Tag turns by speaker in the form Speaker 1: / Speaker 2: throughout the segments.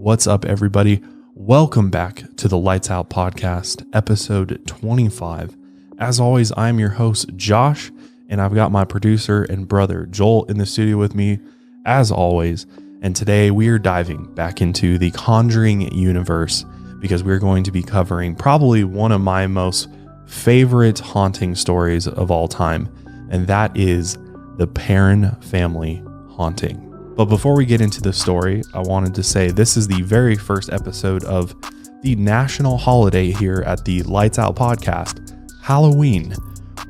Speaker 1: What's up, everybody? Welcome back to the Lights Out Podcast, episode 25. As always, I'm your host, Josh, and I've got my producer and brother, Joel, in the studio with me, as always. And today we are diving back into the Conjuring universe because we're going to be covering probably one of my most favorite haunting stories of all time, and that is the Perron family haunting. But before we get into the story, I wanted to say this is the very first episode of the national holiday here at the Lights Out Podcast, Halloween.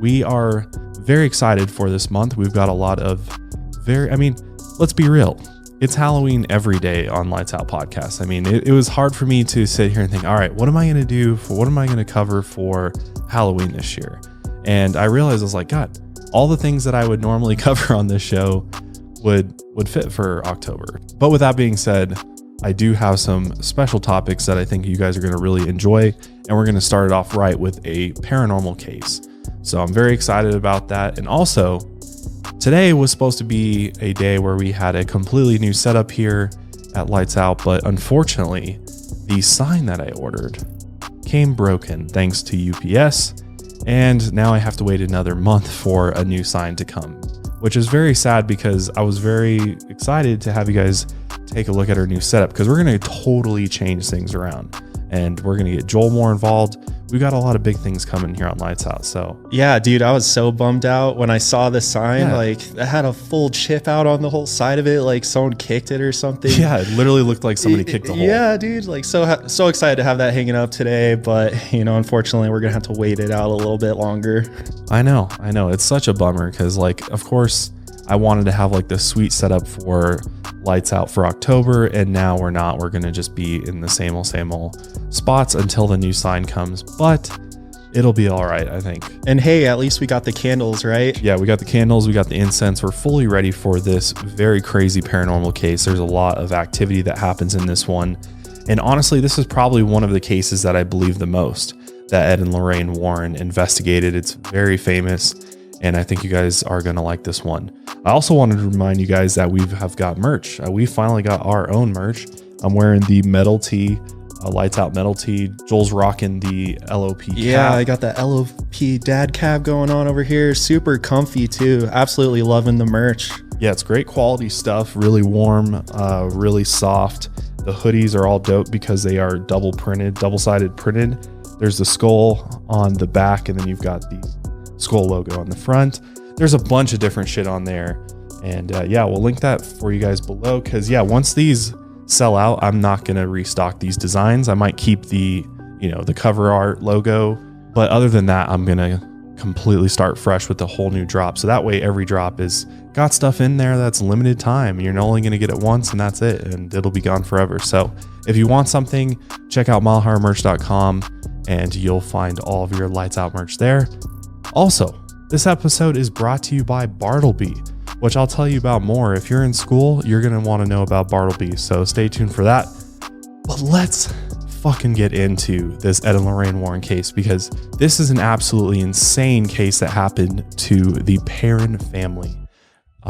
Speaker 1: We are very excited for this month. We've got a lot of let's be real. It's Halloween every day on Lights Out Podcast. It was hard for me to sit here and think, all right, what am I going to cover for Halloween this year? And I realized I was like, God, all the things that I would normally cover on this show would fit for October. But with that being said, I do have some special topics that I think you guys are going to really enjoy, and we're going to start it off right with a paranormal case. So I'm very excited about that. And also, today was supposed to be a day where we had a completely new setup here at Lights Out, but unfortunately, the sign that I ordered came broken thanks to UPS, and now I have to wait another month for a new sign to come, which is very sad because I was very excited to have you guys take a look at our new setup because we're going to totally change things around and we're going to get Joel more involved. We got a lot of big things coming here on Lights Out. So
Speaker 2: yeah, dude, I was so bummed out when I saw the sign. Like, it had a full chip out on the whole side of it, like someone kicked it or something.
Speaker 1: Yeah, it literally looked like somebody kicked the hole.
Speaker 2: Yeah, dude, like so excited to have that hanging up today, but unfortunately we're gonna have to wait it out a little bit longer.
Speaker 1: I know it's such a bummer because, like, of course I wanted to have like the sweet setup for Lights Out for October, and now we're not. We're gonna just be in the same old spots until the new sign comes, but it'll be all right, I think.
Speaker 2: And hey, at least we got the candles, right?
Speaker 1: Yeah, we got the candles, we got the incense. We're fully ready for this very crazy paranormal case. There's a lot of activity that happens in this one, and honestly, this is probably one of the cases that I believe the most that Ed and Lorraine Warren investigated. It's very famous, and I think you guys are going to like this one. I also wanted to remind you guys that we have got merch. We finally got our own merch. I'm wearing the metal tee, Lights Out metal tee. Joel's rocking the LOP cap.
Speaker 2: Yeah, I got the LOP dad cap going on over here. Super comfy too. Absolutely loving the merch.
Speaker 1: Yeah, it's great quality stuff. Really warm, really soft. The hoodies are all dope because they are double-sided printed. There's the skull on the back, and then you've got the skull logo on the front. There's a bunch of different shit on there, and we'll link that for you guys below because once these sell out, I'm not gonna restock these designs. I might keep the the cover art logo, but other than that, I'm gonna completely start fresh with the whole new drop, so that way every drop is got stuff in there that's limited time. You're only gonna get it once and that's it, and it'll be gone forever. So if you want something, check out milehighermerch.com and you'll find all of your Lights Out merch there. Also, this episode is brought to you by Bartleby, which I'll tell you about more. If you're in school, you're going to want to know about Bartleby, so stay tuned for that. But let's fucking get into this Ed and Lorraine Warren case, because this is an absolutely insane case that happened to the Perron family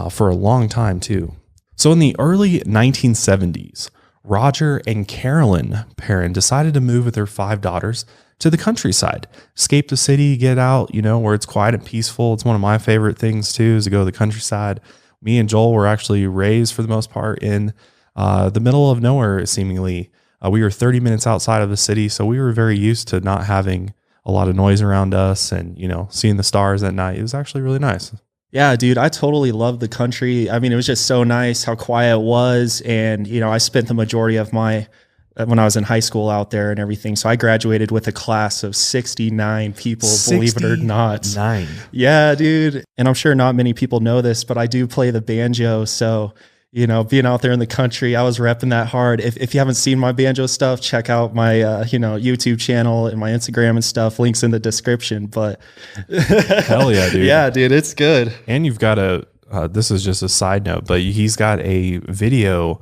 Speaker 1: for a long time too. So in the early 1970s, Roger and Carolyn Perron decided to move with their 5 daughters to the countryside, escape the city, get out, where it's quiet and peaceful. It's one of my favorite things too, is to go to the countryside. Me and Joel were actually raised for the most part in the middle of nowhere, seemingly. We were 30 minutes outside of the city, so we were very used to not having a lot of noise around us and, seeing the stars at night. It was actually really nice.
Speaker 2: Yeah, dude, I totally loved the country. It was just so nice how quiet it was. And, I spent the majority of when I was in high school out there and everything. So I graduated with a class of 69 people, believe it or not.
Speaker 1: 9.
Speaker 2: Yeah, dude. And I'm sure not many people know this, but I do play the banjo. So, being out there in the country, I was repping that hard. If you haven't seen my banjo stuff, check out my, YouTube channel and my Instagram and stuff. Links in the description. But
Speaker 1: hell yeah, dude.
Speaker 2: Yeah, dude, it's good.
Speaker 1: And you've got this is just a side note, but he's got a video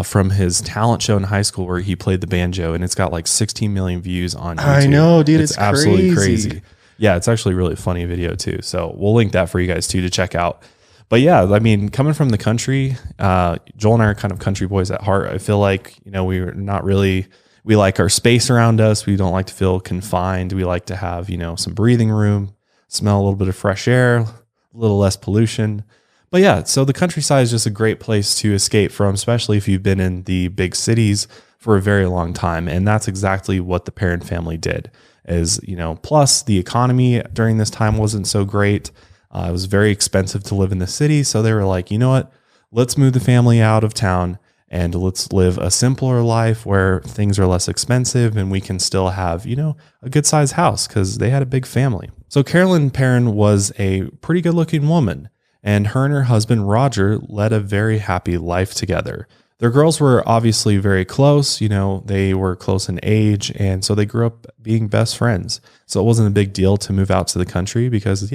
Speaker 1: from his talent show in high school where he played the banjo, and it's got like 16 million views on YouTube.
Speaker 2: I know, dude. It's
Speaker 1: absolutely crazy. Yeah, it's actually a really funny video too. So we'll link that for you guys too to check out. But yeah, I mean, coming from the country, Joel and I are kind of country boys at heart. I feel like, we're not really, we like our space around us. We don't like to feel confined. We like to have, some breathing room, smell a little bit of fresh air, a little less pollution. But yeah, so the countryside is just a great place to escape from, especially if you've been in the big cities for a very long time. And that's exactly what the Perron family did is, plus the economy during this time wasn't so great. It was very expensive to live in the city. So they were like, you know what, let's move the family out of town and let's live a simpler life where things are less expensive and we can still have, a good sized house because they had a big family. So Carolyn Perron was a pretty good looking woman, and her and her husband, Roger, led a very happy life together. Their girls were obviously very close. They were close in age. And so they grew up being best friends. So it wasn't a big deal to move out to the country because,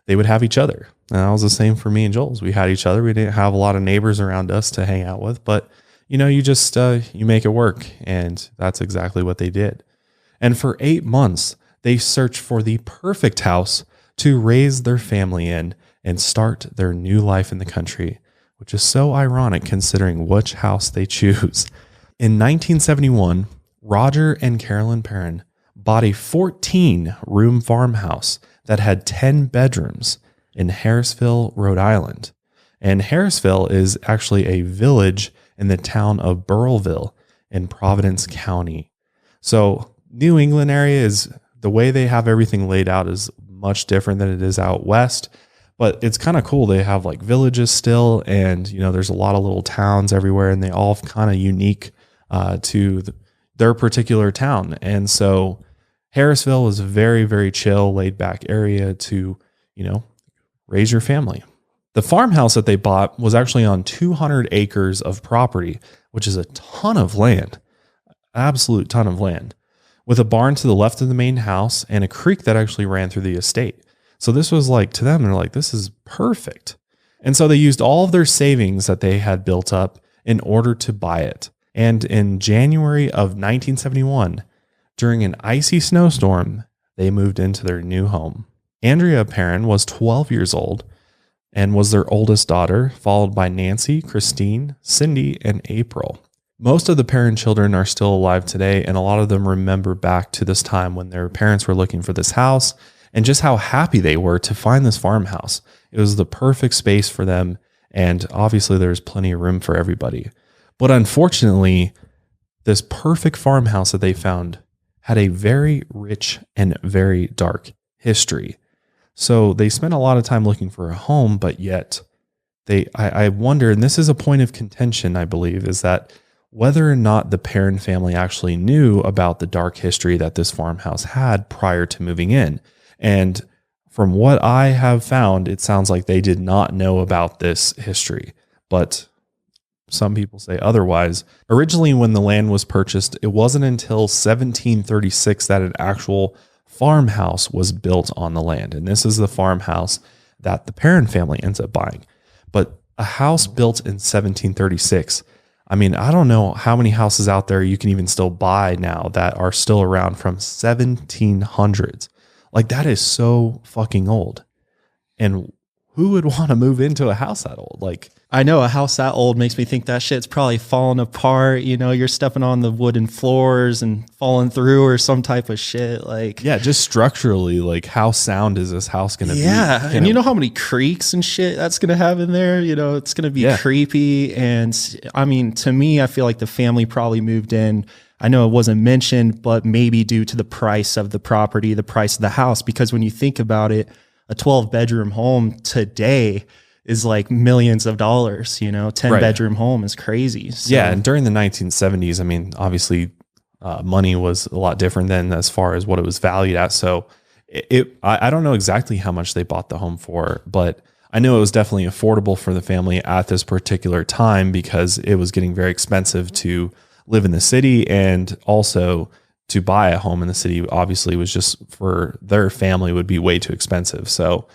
Speaker 1: they would have each other. And that was the same for me and Joel's. We had each other. We didn't have a lot of neighbors around us to hang out with, but you just, you make it work. And that's exactly what they did. And for 8 months, they searched for the perfect house to raise their family in and start their new life in the country, which is so ironic considering which house they choose. In 1971, Roger and Carolyn Perron bought a 14-room farmhouse that had 10 bedrooms in Harrisville, Rhode Island. And Harrisville is actually a village in the town of Burrillville in Providence County. So New England area is, the way they have everything laid out is much different than it is out west. But it's kind of cool. They have like villages still, and there's a lot of little towns everywhere, and they all kind of unique to their particular town. And so Harrisville is a very, very chill, laid back area to, raise your family. The farmhouse that they bought was actually on 200 acres of property, which is a ton of land, absolute ton of land, with a barn to the left of the main house and a creek that actually ran through the estate. So this was like, to them, they're like, this is perfect. And so they used all of their savings that they had built up in order to buy it. And in January of 1971, during an icy snowstorm, they moved into their new home. Andrea Perron was 12 years old and was their oldest daughter, followed by Nancy, Christine, Cindy, and April. Most of the Perron children are still alive today, and a lot of them remember back to this time when their parents were looking for this house and just how happy they were to find this farmhouse. It was the perfect space for them, and obviously there's plenty of room for everybody. But unfortunately, this perfect farmhouse that they found had a very rich and very dark history. So they spent a lot of time looking for a home, but yet I wonder, and this is a point of contention, I believe, is that whether or not the Perron family actually knew about the dark history that this farmhouse had prior to moving in. And from what I have found, it sounds like they did not know about this history, but some people say otherwise. Originally, when the land was purchased, it wasn't until 1736 that an actual farmhouse was built on the land. And this is the farmhouse that the Perron family ends up buying. But a house built in 1736, I mean, I don't know how many houses out there you can even still buy now that are still around from 1700s. Like, that is so fucking old. And who would want to move into a house that old? Like,
Speaker 2: I know a house that old makes me think that shit's probably falling apart. You're stepping on the wooden floors and falling through or some type of shit. Like,
Speaker 1: yeah, just structurally, like, how sound is this house going to be?
Speaker 2: Yeah. And you know how many creaks and shit that's going to have in there? It's going to be creepy. And I mean, to me, I feel like the family probably moved in. I know it wasn't mentioned, but maybe due to the price of the property, the price of the house, because when you think about it, a 12-bedroom home today is like millions of dollars, 10-bedroom home is crazy. So.
Speaker 1: Yeah. And during the 1970s, I mean, obviously money was a lot different then as far as what it was valued at. So I don't know exactly how much they bought the home for, but I know it was definitely affordable for the family at this particular time because it was getting very expensive to live in the city, and also to buy a home in the city obviously was just, for their family, would be way too expensive. So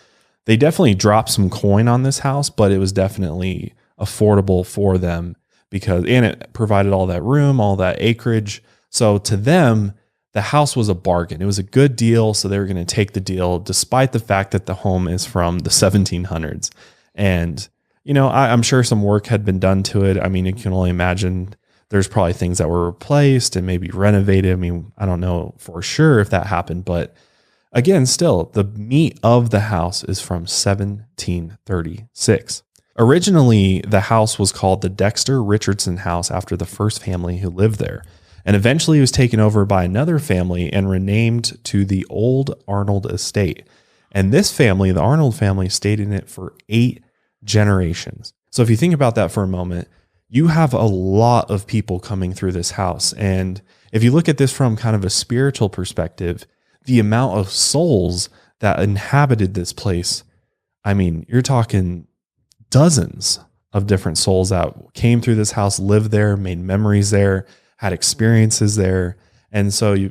Speaker 1: they definitely dropped some coin on this house, but it was definitely affordable for them and it provided all that room, all that acreage. So to them, the house was a bargain. It was a good deal. So they were going to take the deal despite the fact that the home is from the 1700s. And, I'm sure some work had been done to it. I mean, you can only imagine there's probably things that were replaced and maybe renovated. I mean, I don't know for sure if that happened, but again, still, the meat of the house is from 1736. Originally, the house was called the Dexter Richardson House after the first family who lived there. And eventually it was taken over by another family and renamed to the Old Arnold Estate. And this family, the Arnold family, stayed in it for 8 generations. So if you think about that for a moment, you have a lot of people coming through this house. And if you look at this from kind of a spiritual perspective, the amount of souls that inhabited this place, I mean, you're talking dozens of different souls that came through this house, lived there, made memories there, had experiences there. And so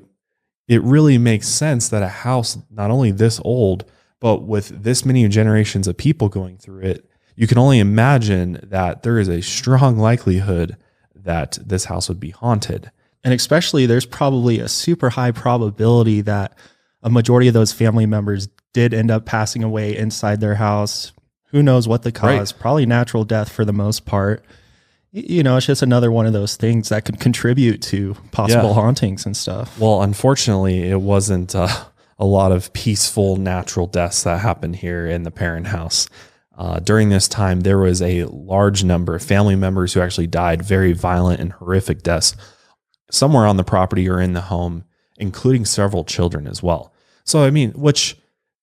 Speaker 1: it really makes sense that a house not only this old, but with this many generations of people going through it, you can only imagine that there is a strong likelihood that this house would be haunted.
Speaker 2: And especially there's probably a super high probability that a majority of those family members did end up passing away inside their house. Who knows what the cause, right? Probably natural death for the most part. It's just another one of those things that could contribute to possible hauntings and stuff.
Speaker 1: Well, unfortunately, it wasn't a lot of peaceful natural deaths that happened here in the Perron house. During this time, there was a large number of family members who actually died very violent and horrific deaths somewhere on the property or in the home, including several children as well. So, I mean, which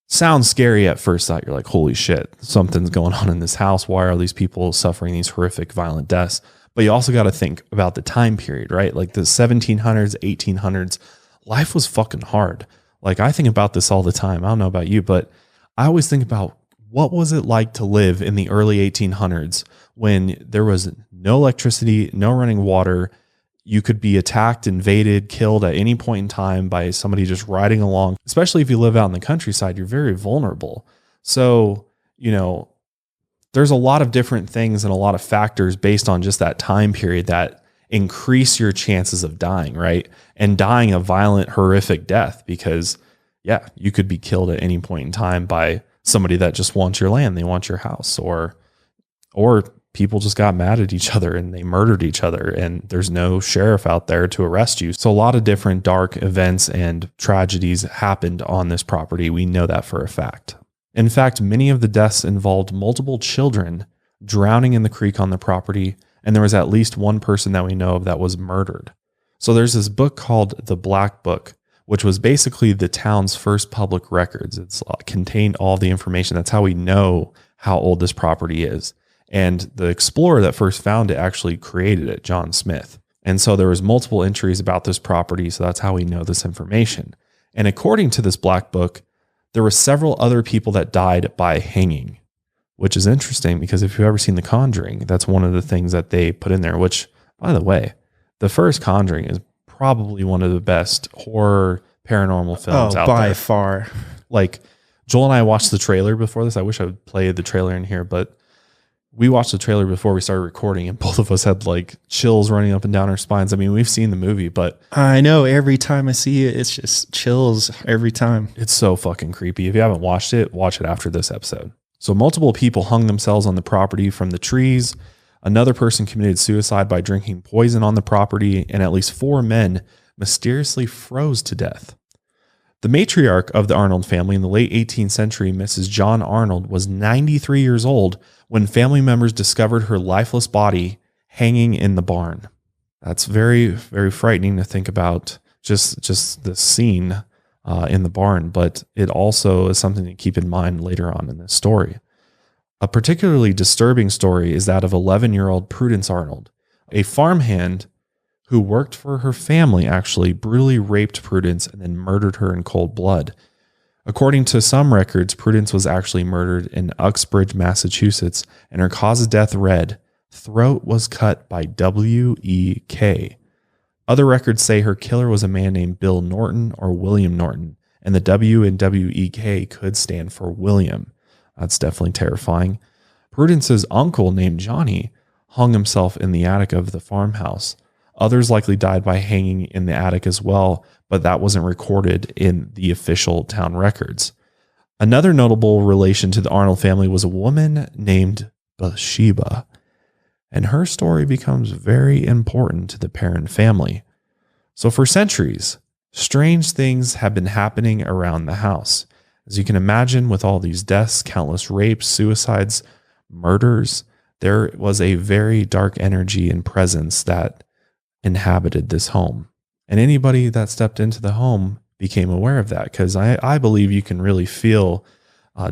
Speaker 1: sounds scary at first thought. You're like, holy shit, something's going on in this house. Why are these people suffering these horrific, violent deaths? But you also got to think about the time period, right? Like the 1700s, 1800s, life was fucking hard. Like I think about this all the time. I don't know about you, but I always think about what was it like to live in the early 1800s when there was no electricity, no running water. You could be attacked, invaded, killed at any point in time by somebody just riding along. Especially if you live out in the countryside, you're very vulnerable. So, there's a lot of different things and a lot of factors based on just that time period that increase your chances of dying, right? And dying a violent, horrific death because, you could be killed at any point in time by somebody that just wants your land. They want your house or people just got mad at each other and they murdered each other and there's no sheriff out there to arrest you. So a lot of different dark events and tragedies happened on this property. We know that for a fact. In fact, many of the deaths involved multiple children drowning in the creek on the property, and there was at least one person that we know of that was murdered. So there's this book called The Black Book, which was basically the town's first public records. It's contained all the information. That's how we know how old this property is. And the explorer that first found it actually created it, John Smith. And so there was multiple entries about this property. So that's how we know this information. And according to this Black Book, there were several other people that died by hanging, which is interesting because if you've ever seen The Conjuring, that's one of the things that they put in there, which, by the way, the first Conjuring is probably one of the best horror paranormal films out there.
Speaker 2: By far.
Speaker 1: Like, Joel and I watched the trailer before this. I wish I would play the trailer in here, but we watched the trailer before we started recording and both of us had like chills running up and down our spines. I mean, we've seen the movie, but
Speaker 2: I know every time I see it, it's just chills every time.
Speaker 1: It's so fucking creepy. If you haven't watched it, watch it after this episode. So multiple people hung themselves on the property from the trees. Another person committed suicide by drinking poison on the property, and at least 4 men mysteriously froze to death. The matriarch of the Arnold family in the late 18th century, Mrs. John Arnold, was 93 years old when family members discovered her lifeless body hanging in the barn. That's very, very frightening to think about just the scene in the barn, but it also is something to keep in mind later on in this story. A particularly disturbing story is that of 11-year-old Prudence Arnold, a farmhand who worked for her family, actually brutally raped Prudence and then murdered her in cold blood. According to some records, Prudence was actually murdered in Uxbridge, Massachusetts, and her cause of death read, "Throat was cut by W.E.K." Other records say her killer was a man named Bill Norton or William Norton, and the W in W.E.K. could stand for William. That's definitely terrifying. Prudence's uncle named Johnny hung himself in the attic of the farmhouse. Others likely died by hanging in the attic as well, but that wasn't recorded in the official town records. Another notable relation to the Arnold family was a woman named Bathsheba, and her story becomes very important to the Perron family. So for centuries, strange things have been happening around the house. As you can imagine, with all these deaths, countless rapes, suicides, murders, there was a very dark energy and presence that inhabited this home. And anybody that stepped into the home became aware of that, because I believe you can really feel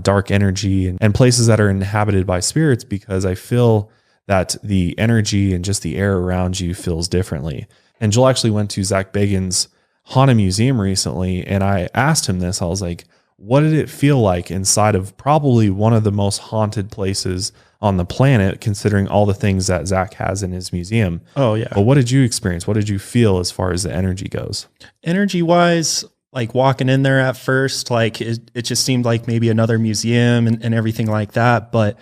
Speaker 1: dark energy and places that are inhabited by spirits, because I feel that the energy and just the air around you feels differently. And Joel actually went to Zach Bagans' Haunted Museum recently, and I asked him this. I was like, what did it feel like inside of probably one of the most haunted places on the planet, considering all the things that Zach has in his museum?
Speaker 2: Oh, yeah.
Speaker 1: But what did you experience? What did you feel as far as the energy goes?
Speaker 2: Energy wise, like walking in there at first, like it just seemed like maybe another museum and everything like that. But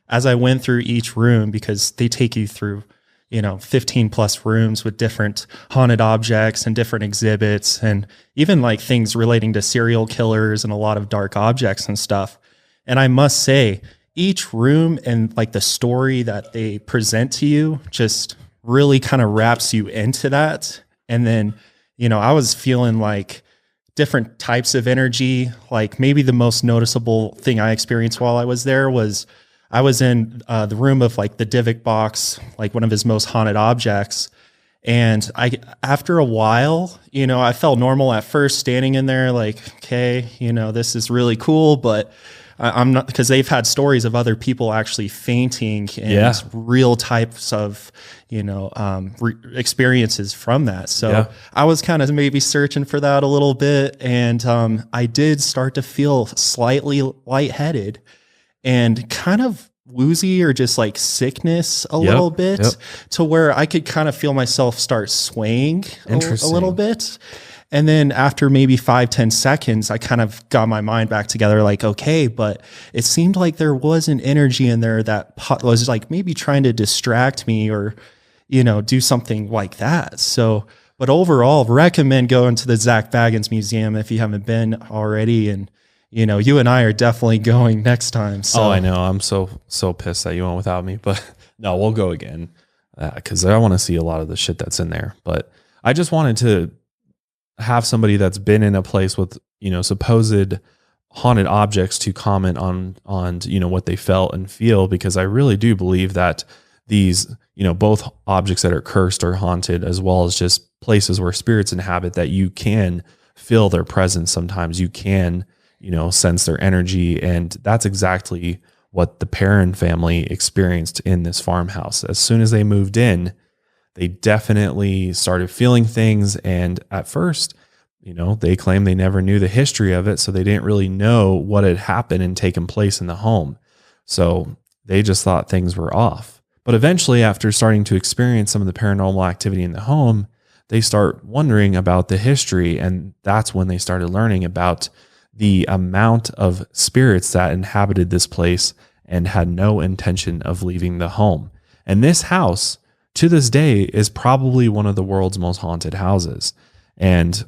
Speaker 2: as I went through each room, because they take you through, 15 plus rooms with different haunted objects and different exhibits, and even like things relating to serial killers and a lot of dark objects and stuff. And I must say, each room and like the story that they present to you just really kind of wraps you into that. And then, I was feeling like different types of energy. Like maybe the most noticeable thing I experienced while I was there was I was in the room of like the Divic box, like one of his most haunted objects. And after a while, I felt normal at first standing in there like, okay, this is really cool, but I'm not, because they've had stories of other people actually fainting and real types of, experiences from that. So I was kind of maybe searching for that a little bit. And I did start to feel slightly lightheaded and kind of woozy, or just like sickness a little bit, to where I could kind of feel myself start swaying a little bit. And then after maybe 5-10 seconds, I kind of got my mind back together, like, okay, but it seemed like there was an energy in there that was like maybe trying to distract me or, do something like that. So, but overall, recommend going to the Zach Bagans Museum if you haven't been already. And, you and I are definitely going next time. So.
Speaker 1: Oh, I know. I'm so pissed that you went without me, but no, we'll go again, because I want to see a lot of the shit that's in there. But I just wanted to have somebody that's been in a place with, supposed haunted objects to comment on, what they felt and feel, because I really do believe that these, both objects that are cursed or haunted, as well as just places where spirits inhabit, that you can feel their presence. Sometimes you can, sense their energy. And that's exactly what the Perron family experienced in this farmhouse. As soon as they moved in, they definitely started feeling things. And at first, they claimed they never knew the history of it, so they didn't really know what had happened and taken place in the home. So they just thought things were off. But eventually, after starting to experience some of the paranormal activity in the home, they start wondering about the history. And that's when they started learning about the amount of spirits that inhabited this place and had no intention of leaving the home. And this house, to this day, is probably one of the world's most haunted houses. And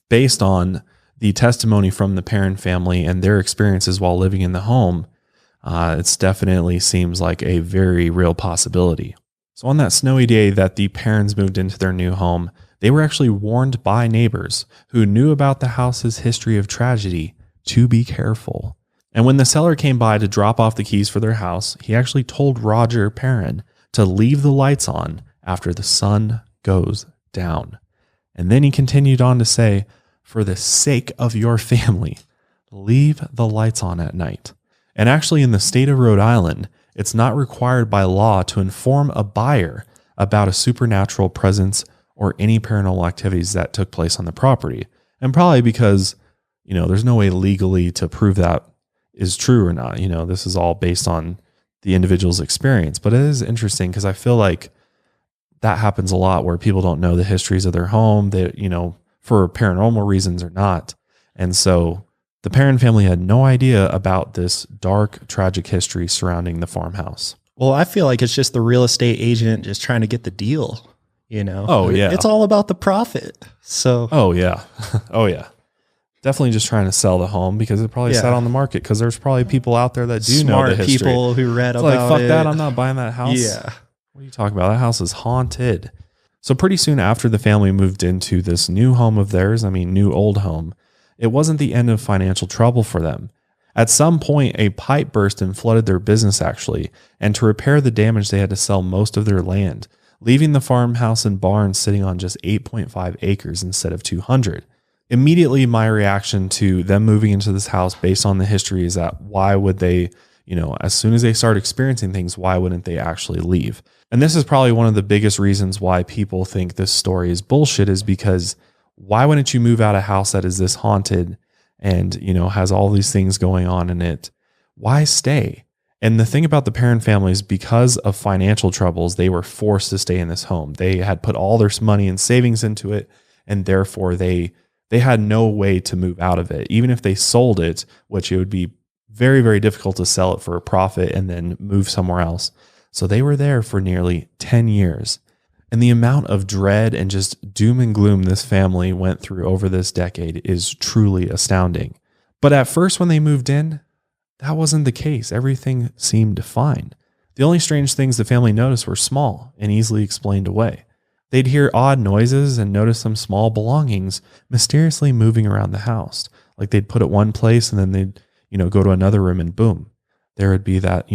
Speaker 1: based on the testimony from the Perron family and their experiences while living in the home, it definitely seems like a very real possibility. So on that snowy day that the Perrons moved into their new home, they were actually warned by neighbors who knew about the house's history of tragedy to be careful. And when the seller came by to drop off the keys for their house, he actually told Roger Perron to leave the lights on after the sun goes down. And then he continued on to say, for the sake of your family, leave the lights on at night. And actually, in the state of Rhode Island, it's not required by law to inform a buyer about a supernatural presence or any paranormal activities that took place on the property. And probably because, there's no way legally to prove that is true or not. This is all based on the individual's experience. But it is interesting because I feel like that happens a lot where people don't know the histories of their home, that, for paranormal reasons or not. And so the Perron family had no idea about this dark, tragic history surrounding the farmhouse.
Speaker 2: Well, I feel like it's just the real estate agent just trying to get the deal,
Speaker 1: Oh, yeah.
Speaker 2: It's all about the profit. So.
Speaker 1: Oh, yeah. Oh, yeah. Definitely just trying to sell the home because it probably sat on the market because there's probably people out there that do
Speaker 2: Smart
Speaker 1: know the history.
Speaker 2: people who read
Speaker 1: it's
Speaker 2: about
Speaker 1: like, fuck
Speaker 2: it.
Speaker 1: that, I'm not buying that house.
Speaker 2: Yeah.
Speaker 1: What are you talking about? That house is haunted. So pretty soon after the family moved into this new home of theirs, new old home, it wasn't the end of financial trouble for them. At some point, a pipe burst and flooded their business actually, and to repair the damage, they had to sell most of their land, leaving the farmhouse and barn sitting on just 8.5 acres instead of 200. Immediately, my reaction to them moving into this house based on the history is that why would they, as soon as they start experiencing things, why wouldn't they actually leave? And this is probably one of the biggest reasons why people think this story is bullshit is because why wouldn't you move out a house that is this haunted and, has all these things going on in it? Why stay? And the thing about the Perron family is because of financial troubles, they were forced to stay in this home. They had put all their money and savings into it, and therefore they had no way to move out of it. Even if they sold it, which it would be very, very difficult to sell it for a profit and then move somewhere else. So they were there for nearly 10 years. And the amount of dread and just doom and gloom this family went through over this decade is truly astounding. But at first when they moved in, that wasn't the case. Everything seemed fine. The only strange things the family noticed were small and easily explained away. They'd hear odd noises and notice some small belongings mysteriously moving around the house. Like they'd put it one place and then they'd, go to another room and boom, there would be that,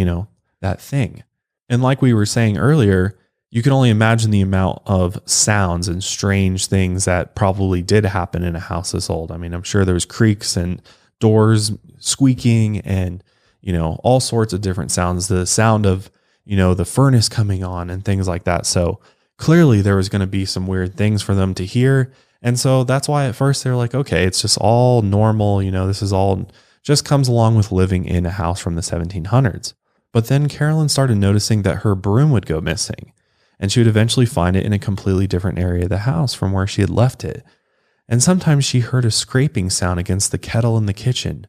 Speaker 1: that thing. And like we were saying earlier, you can only imagine the amount of sounds and strange things that probably did happen in a house this old. I'm sure there was creaks and doors squeaking and, all sorts of different sounds. The sound of, the furnace coming on and things like that. So clearly there was going to be some weird things for them to hear. And so that's why at first they're like, okay, it's just all normal. This is all just comes along with living in a house from the 1700s. But then Carolyn started noticing that her broom would go missing, and she would eventually find it in a completely different area of the house from where she had left it. And sometimes she heard a scraping sound against the kettle in the kitchen,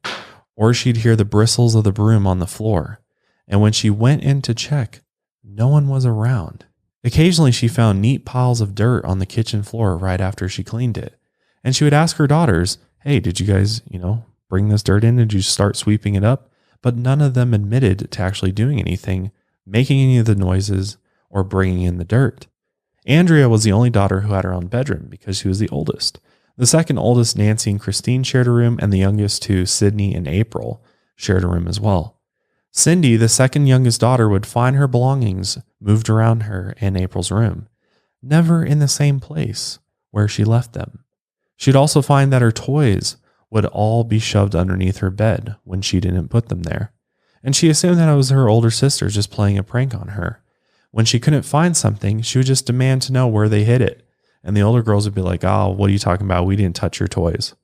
Speaker 1: or she'd hear the bristles of the broom on the floor. And when she went in to check, no one was around. Occasionally, she found neat piles of dirt on the kitchen floor right after she cleaned it. And she would ask her daughters, hey, did you guys, bring this dirt in? Did you start sweeping it up? But none of them admitted to actually doing anything, making any of the noises, or bringing in the dirt. Andrea was the only daughter who had her own bedroom because she was the oldest. The second oldest, Nancy and Christine, shared a room, and the youngest two, Sydney and April, shared a room as well. Cindy, the second youngest daughter, would find her belongings moved around her in April's room, never in the same place where she left them. She'd also find that her toys would all be shoved underneath her bed when she didn't put them there. And she assumed that it was her older sister just playing a prank on her. When she couldn't find something, she would just demand to know where they hid it. And the older girls would be like, oh, what are you talking about? We didn't touch your toys.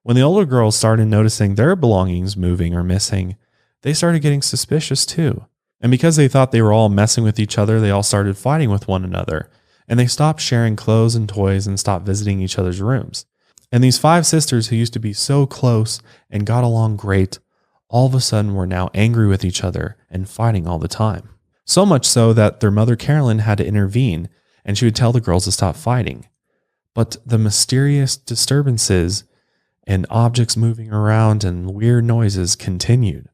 Speaker 1: When the older girls started noticing their belongings moving or missing, they started getting suspicious too. And because they thought they were all messing with each other, they all started fighting with one another. And they stopped sharing clothes and toys and stopped visiting each other's rooms. And these 5 sisters who used to be so close and got along great, all of a sudden were now angry with each other and fighting all the time. So much so that their mother Carolyn had to intervene, and she would tell the girls to stop fighting. But the mysterious disturbances and objects moving around and weird noises continued.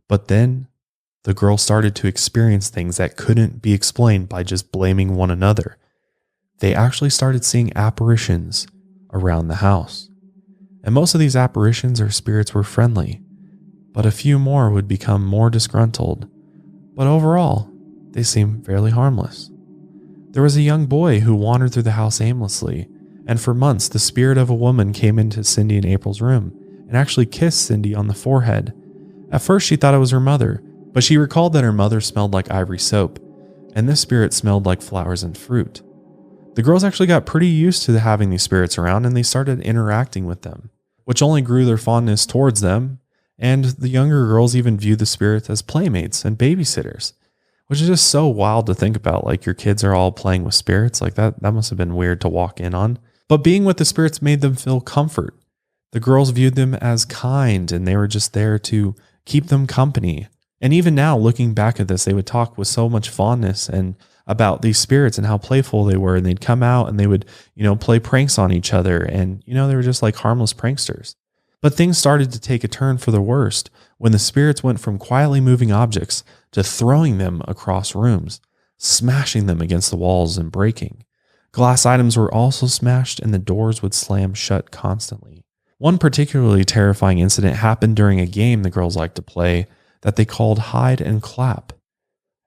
Speaker 1: But then the girls started to experience things that couldn't be explained by just blaming one another. They actually started seeing apparitions around the house. And most of these apparitions or spirits were friendly, but a few more would become more disgruntled. But overall, they seemed fairly harmless. There was a young boy who wandered through the house aimlessly, and for months the spirit of a woman came into Cindy and April's room and actually kissed Cindy on the forehead. At first she thought it was her mother, but she recalled that her mother smelled like ivory soap, and this spirit smelled like flowers and fruit. The girls actually got pretty used to having these spirits around, and they started interacting with them, which only grew their fondness towards them. And the younger girls even viewed the spirits as playmates and babysitters, which is just so wild to think about. Like, your kids are all playing with spirits like that. That must have been weird to walk in on. But being with the spirits made them feel comfort. The girls viewed them as kind, and they were just there to keep them company. And even now, looking back at this, they would talk with so much fondness and about these spirits and how playful they were. And they'd come out and they would, play pranks on each other. And, they were just like harmless pranksters. But things started to take a turn for the worst when the spirits went from quietly moving objects to throwing them across rooms, smashing them against the walls and breaking. Glass items were also smashed and the doors would slam shut constantly. One particularly terrifying incident happened during a game the girls liked to play that they called hide and clap.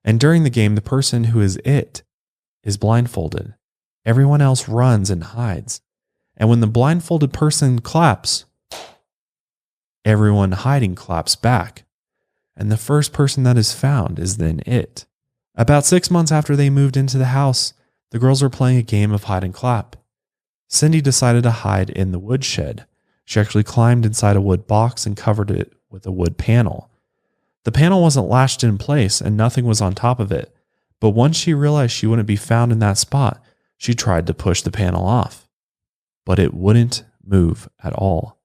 Speaker 1: And during the game, the person who is it is blindfolded. Everyone else runs and hides. And when the blindfolded person claps, everyone hiding claps back. And the first person that is found is then it. About 6 months after they moved into the house, the girls were playing a game of hide and clap. Cindy decided to hide in the woodshed. She actually climbed inside a wood box and covered it with a wood panel. The panel wasn't lashed in place and nothing was on top of it, but once she realized she wouldn't be found in that spot, she tried to push the panel off. But it wouldn't move at all.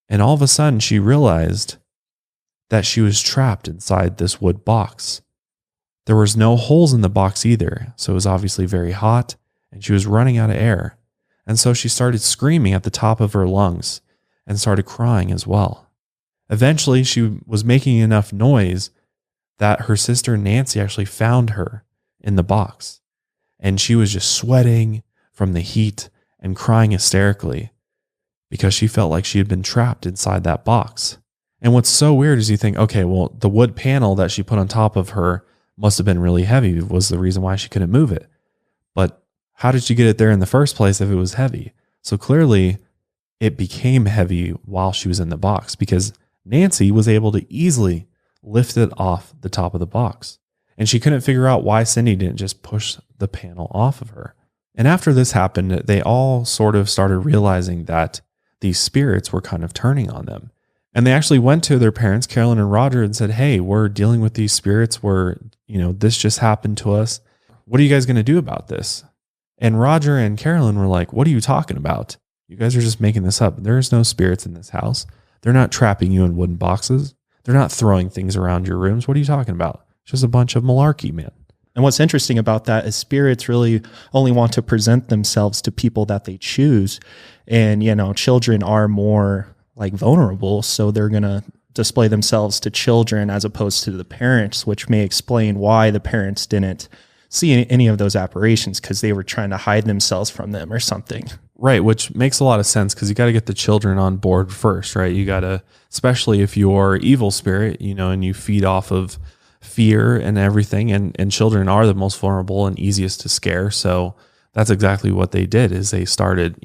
Speaker 1: And all of a sudden she realized that she was trapped inside this wood box. There was no holes in the box either, so it was obviously very hot and she was running out of air. And so she started screaming at the top of her lungs and started crying as well. Eventually, she was making enough noise that her sister Nancy actually found her in the box. And she was just sweating from the heat and crying hysterically because she felt like she had been trapped inside that box. And what's so weird is you think, okay, well, the wood panel that she put on top of her must have been really heavy, was the reason why she couldn't move it. But how did she get it there in the first place if it was heavy? So clearly, it became heavy while she was in the box because Nancy was able to easily lift it off the top of the box. And she couldn't figure out why Cindy didn't just push the panel off of her. And after this happened, they all sort of started realizing that these spirits were kind of turning on them. And they actually went to their parents, Carolyn and Roger, and said, hey, we're dealing with these spirits. This just happened to us. What are you guys going to do about this? And Roger and Carolyn were like, what are you talking about? You guys are just making this up. There's no spirits in this house. They're not trapping you in wooden boxes. They're not throwing things around your rooms. What are you talking about? It's just a bunch of malarkey, man.
Speaker 2: And what's interesting about that is spirits really only want to present themselves to people that they choose. And, children are more like vulnerable. So they're going to display themselves to children as opposed to the parents, which may explain why the parents didn't see any of those apparitions because they were trying to hide themselves from them or something.
Speaker 1: Right, which makes a lot of sense because you got to get the children on board first, right? You got to, especially if you're evil spirit, and you feed off of fear and everything, and children are the most vulnerable and easiest to scare. So that's exactly what they did is they started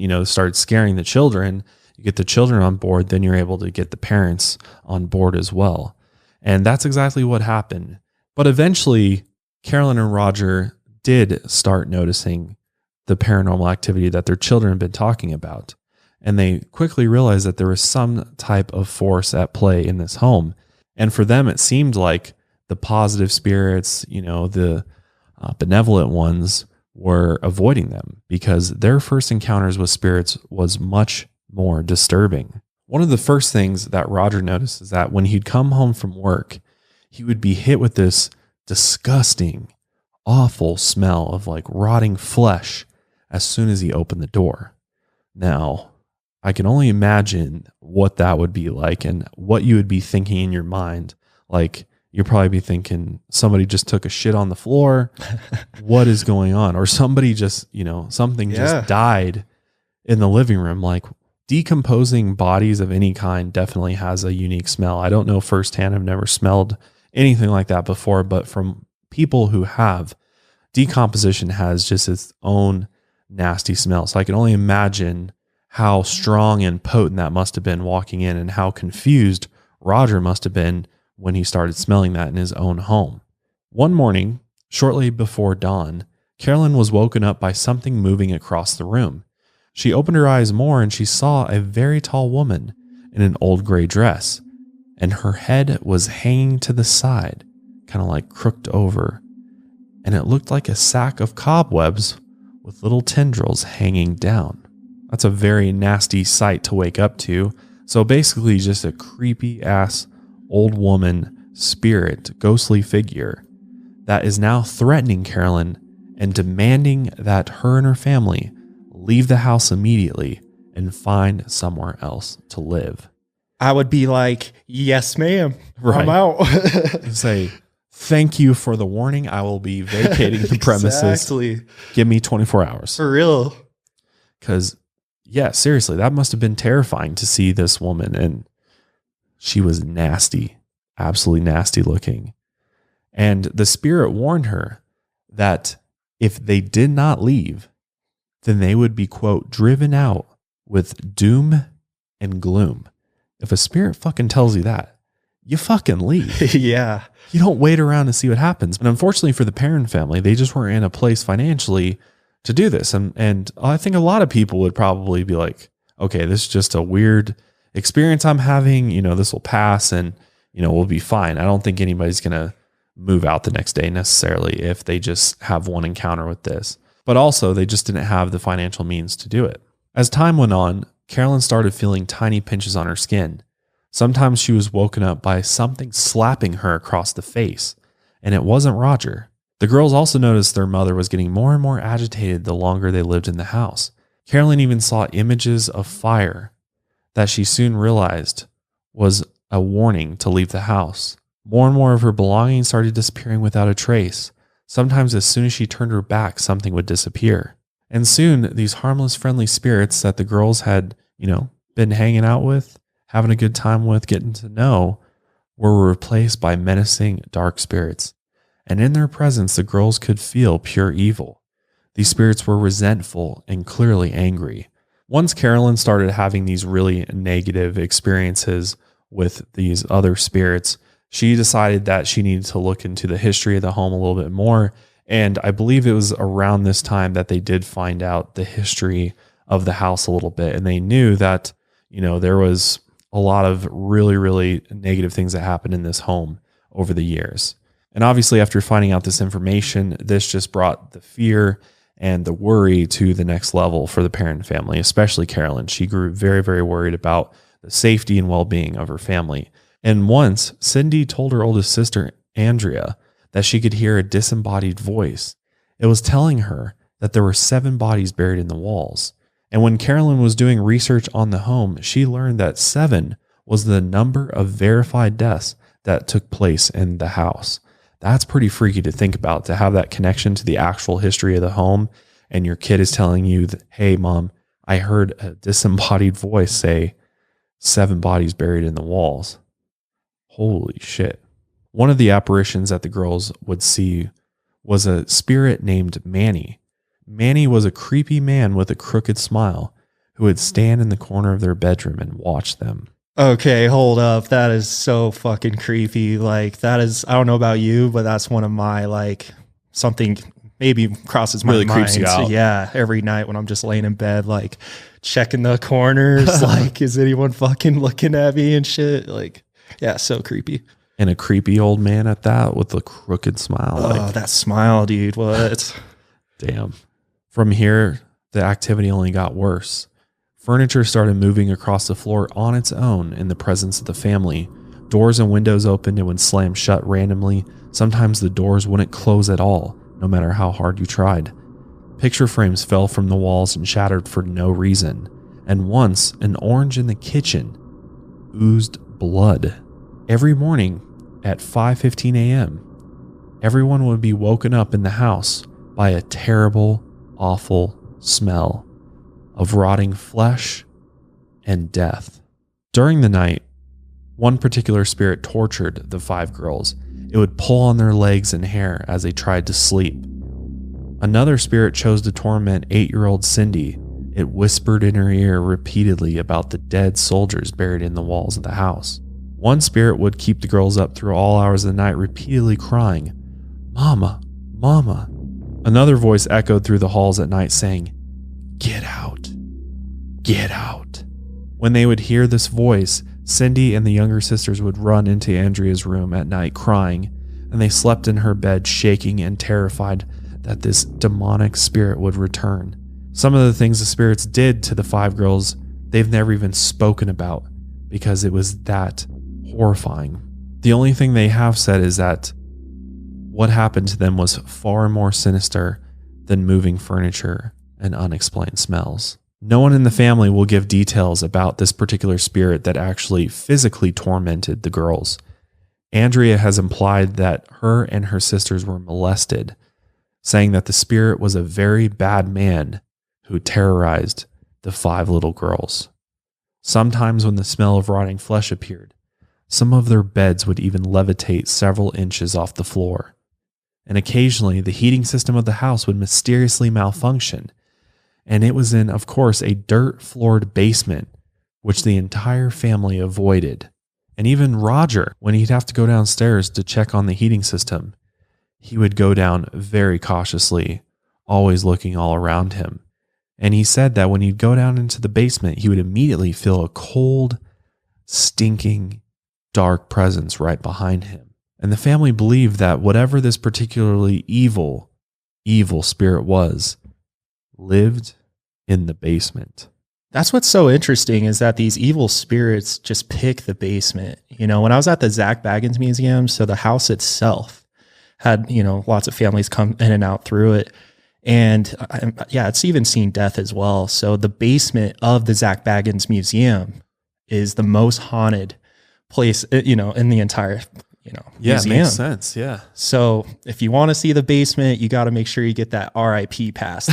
Speaker 1: scaring the children. You get the children on board, then you're able to get the parents on board as well. And that's exactly what happened. But eventually, Carolyn and Roger did start noticing the paranormal activity that their children had been talking about. And they quickly realized that there was some type of force at play in this home. And for them, it seemed like the positive spirits, the benevolent ones were avoiding them because their first encounters with spirits was much more disturbing. One of the first things that Roger noticed is that when he'd come home from work, he would be hit with this disgusting, awful smell of like rotting flesh as soon as he opened the door. Now, I can only imagine what that would be like and what you would be thinking in your mind. Like, you'd probably be thinking somebody just took a shit on the floor. What is going on? Or somebody just, something just died in the living room. Like, decomposing bodies of any kind definitely has a unique smell. I don't know firsthand. I've never smelled anything like that before, but from people who have, decomposition has just its own nasty smell. So I can only imagine how strong and potent that must have been walking in and how confused Roger must have been when he started smelling that in his own home. One morning, shortly before dawn, Carolyn was woken up by something moving across the room. She opened her eyes more and she saw a very tall woman in an old gray dress, and her head was hanging to the side, kind of like crooked over, and it looked like a sack of cobwebs with little tendrils hanging down. That's a very nasty sight to wake up to. So basically just a creepy ass old woman spirit, ghostly figure that is now threatening Carolyn and demanding that her and her family leave the house immediately and find somewhere else to live.
Speaker 2: I would be like, yes, ma'am.
Speaker 1: Right.
Speaker 2: I'm out.
Speaker 1: Say, thank you for the warning. I will be vacating the premises.
Speaker 2: Exactly.
Speaker 1: Give me 24 hours.
Speaker 2: For real.
Speaker 1: Because, yeah, seriously, that must have been terrifying to see this woman. And she was nasty, absolutely nasty looking. And the spirit warned her that if they did not leave, then they would be, quote, driven out with doom and gloom. If a spirit fucking tells you that, you fucking leave.
Speaker 2: Yeah.
Speaker 1: You don't wait around to see what happens. And unfortunately for the Perron family, they just weren't in a place financially to do this. And I think a lot of people would probably be like, okay, this is just a weird experience I'm having. You know, this will pass and, you know, we'll be fine. I don't think anybody's going to move out the next day necessarily if they just have one encounter with this. But also, they just didn't have the financial means to do it. As time went on, Carolyn started feeling tiny pinches on her skin. Sometimes she was woken up by something slapping her across the face, and it wasn't Roger. The girls also noticed their mother was getting more and more agitated the longer they lived in the house. Carolyn even saw images of fire that she soon realized was a warning to leave the house. More and more of her belongings started disappearing without a trace. Sometimes as soon as she turned her back, something would disappear. And soon, these harmless, friendly spirits that the girls had, you know, been hanging out with, having a good time with, getting to know, were replaced by menacing, dark spirits. And in their presence, the girls could feel pure evil. These spirits were resentful and clearly angry. Once Carolyn started having these really negative experiences with these other spirits, she decided that she needed to look into the history of the home a little bit more. And I believe it was around this time that they did find out the history of the house a little bit. And they knew that, you know, there was a lot of really, really negative things that happened in this home over the years. And obviously, after finding out this information, this just brought the fear and the worry to the next level for the Perron family, especially Carolyn. She grew very, very worried about the safety and well-being of her family. And once, Cindy told her oldest sister, Andrea, that she could hear a disembodied voice. It was telling her that there were 7 bodies buried in the walls. And when Carolyn was doing research on the home, she learned that 7 was the number of verified deaths that took place in the house. That's pretty freaky to think about, to have that connection to the actual history of the home. And your kid is telling you that, hey, mom, I heard a disembodied voice say 7 bodies buried in the walls. Holy shit. One of the apparitions that the girls would see was a spirit named Manny. Manny was a creepy man with a crooked smile who would stand in the corner of their bedroom and watch them.
Speaker 2: Okay, hold up. That is so fucking creepy. Like, that is, I don't know about you, but that's one of my, like, something maybe crosses my mind.
Speaker 1: Really creeps you out.
Speaker 2: Yeah, every night when I'm just laying in bed, like, checking the corners, like, is anyone fucking looking at me and shit? Like, yeah, so creepy.
Speaker 1: And a creepy old man at that with a crooked smile.
Speaker 2: Oh, that smile, dude. What?
Speaker 1: Damn. From here, the activity only got worse. Furniture started moving across the floor on its own in the presence of the family. Doors and windows opened and would slam shut randomly. Sometimes the doors wouldn't close at all, no matter how hard you tried. Picture frames fell from the walls and shattered for no reason. And once, an orange in the kitchen oozed blood. Every morning at 5:15 a.m., everyone would be woken up in the house by a terrible, awful smell of rotting flesh and death. During the night, one particular spirit tortured the 5 girls. It would pull on their legs and hair as they tried to sleep. Another spirit chose to torment 8-year-old Cindy. It whispered in her ear repeatedly about the dead soldiers buried in the walls of the house. One spirit would keep the girls up through all hours of the night, repeatedly crying, "Mama, Mama." Another voice echoed through the halls at night saying, "Get out, get out." When they would hear this voice, Cindy and the younger sisters would run into Andrea's room at night crying, and they slept in her bed shaking and terrified that this demonic spirit would return. Some of the things the spirits did to the 5 girls, they've never even spoken about because it was that horrifying. The only thing they have said is that what happened to them was far more sinister than moving furniture and unexplained smells. No one in the family will give details about this particular spirit that actually physically tormented the girls. Andrea has implied that her and her sisters were molested, saying that the spirit was a very bad man who terrorized the 5 little girls. Sometimes when the smell of rotting flesh appeared, some of their beds would even levitate several inches off the floor. And occasionally the heating system of the house would mysteriously malfunction. And it was in, of course, a dirt-floored basement, which the entire family avoided. And even Roger, when he'd have to go downstairs to check on the heating system, he would go down very cautiously, always looking all around him. And he said that when he'd go down into the basement, he would immediately feel a cold, stinking, dark presence right behind him. And the family believed that whatever this particularly evil spirit was, lived in the basement.
Speaker 2: That's what's so interesting is that these evil spirits just pick the basement. You know, when I was at the Zach Baggins Museum, so the house itself had, you know, lots of families come in and out through it. And yeah, it's even seen death as well. So the basement of the Zach Baggins Museum is the most haunted place, you know, in the entire, you know, museum.
Speaker 1: Yeah, makes sense. Yeah.
Speaker 2: So if you want to see the basement, you got to make sure you get that RIP pass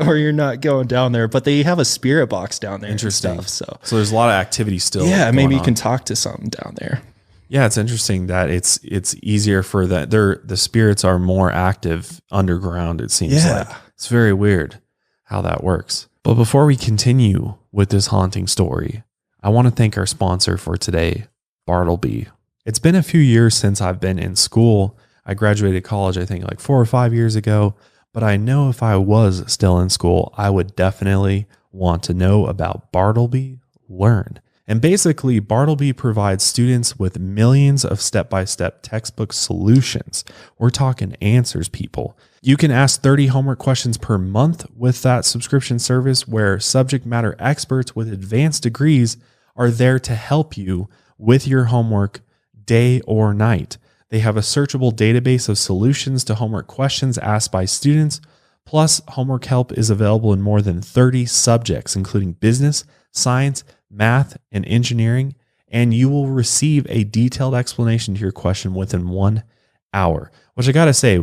Speaker 2: or you're not going down there. But they have a spirit box down there.
Speaker 1: Interesting.
Speaker 2: And stuff,
Speaker 1: so there's a lot of activity still.
Speaker 2: Yeah, maybe you
Speaker 1: on.
Speaker 2: can talk to something down there.
Speaker 1: Yeah, it's interesting that it's easier for that. The spirits are more active underground, it seems like. It's very weird how that works. But before we continue with this haunting story, I want to thank our sponsor for today, Bartleby. It's been a few years since I've been in school. I graduated college, I think like 4 or 5 years ago. But I know if I was still in school, I would definitely want to know about Bartleby Learn. And basically, Bartleby provides students with millions of step-by-step textbook solutions. We're talking answers, people. You can ask 30 homework questions per month with that subscription service where subject matter experts with advanced degrees are there to help you with your homework day or night. They have a searchable database of solutions to homework questions asked by students. Plus, homework help is available in more than 30 subjects, including business, science, math, and engineering, and you will receive a detailed explanation to your question within 1 hour. Which I gotta say,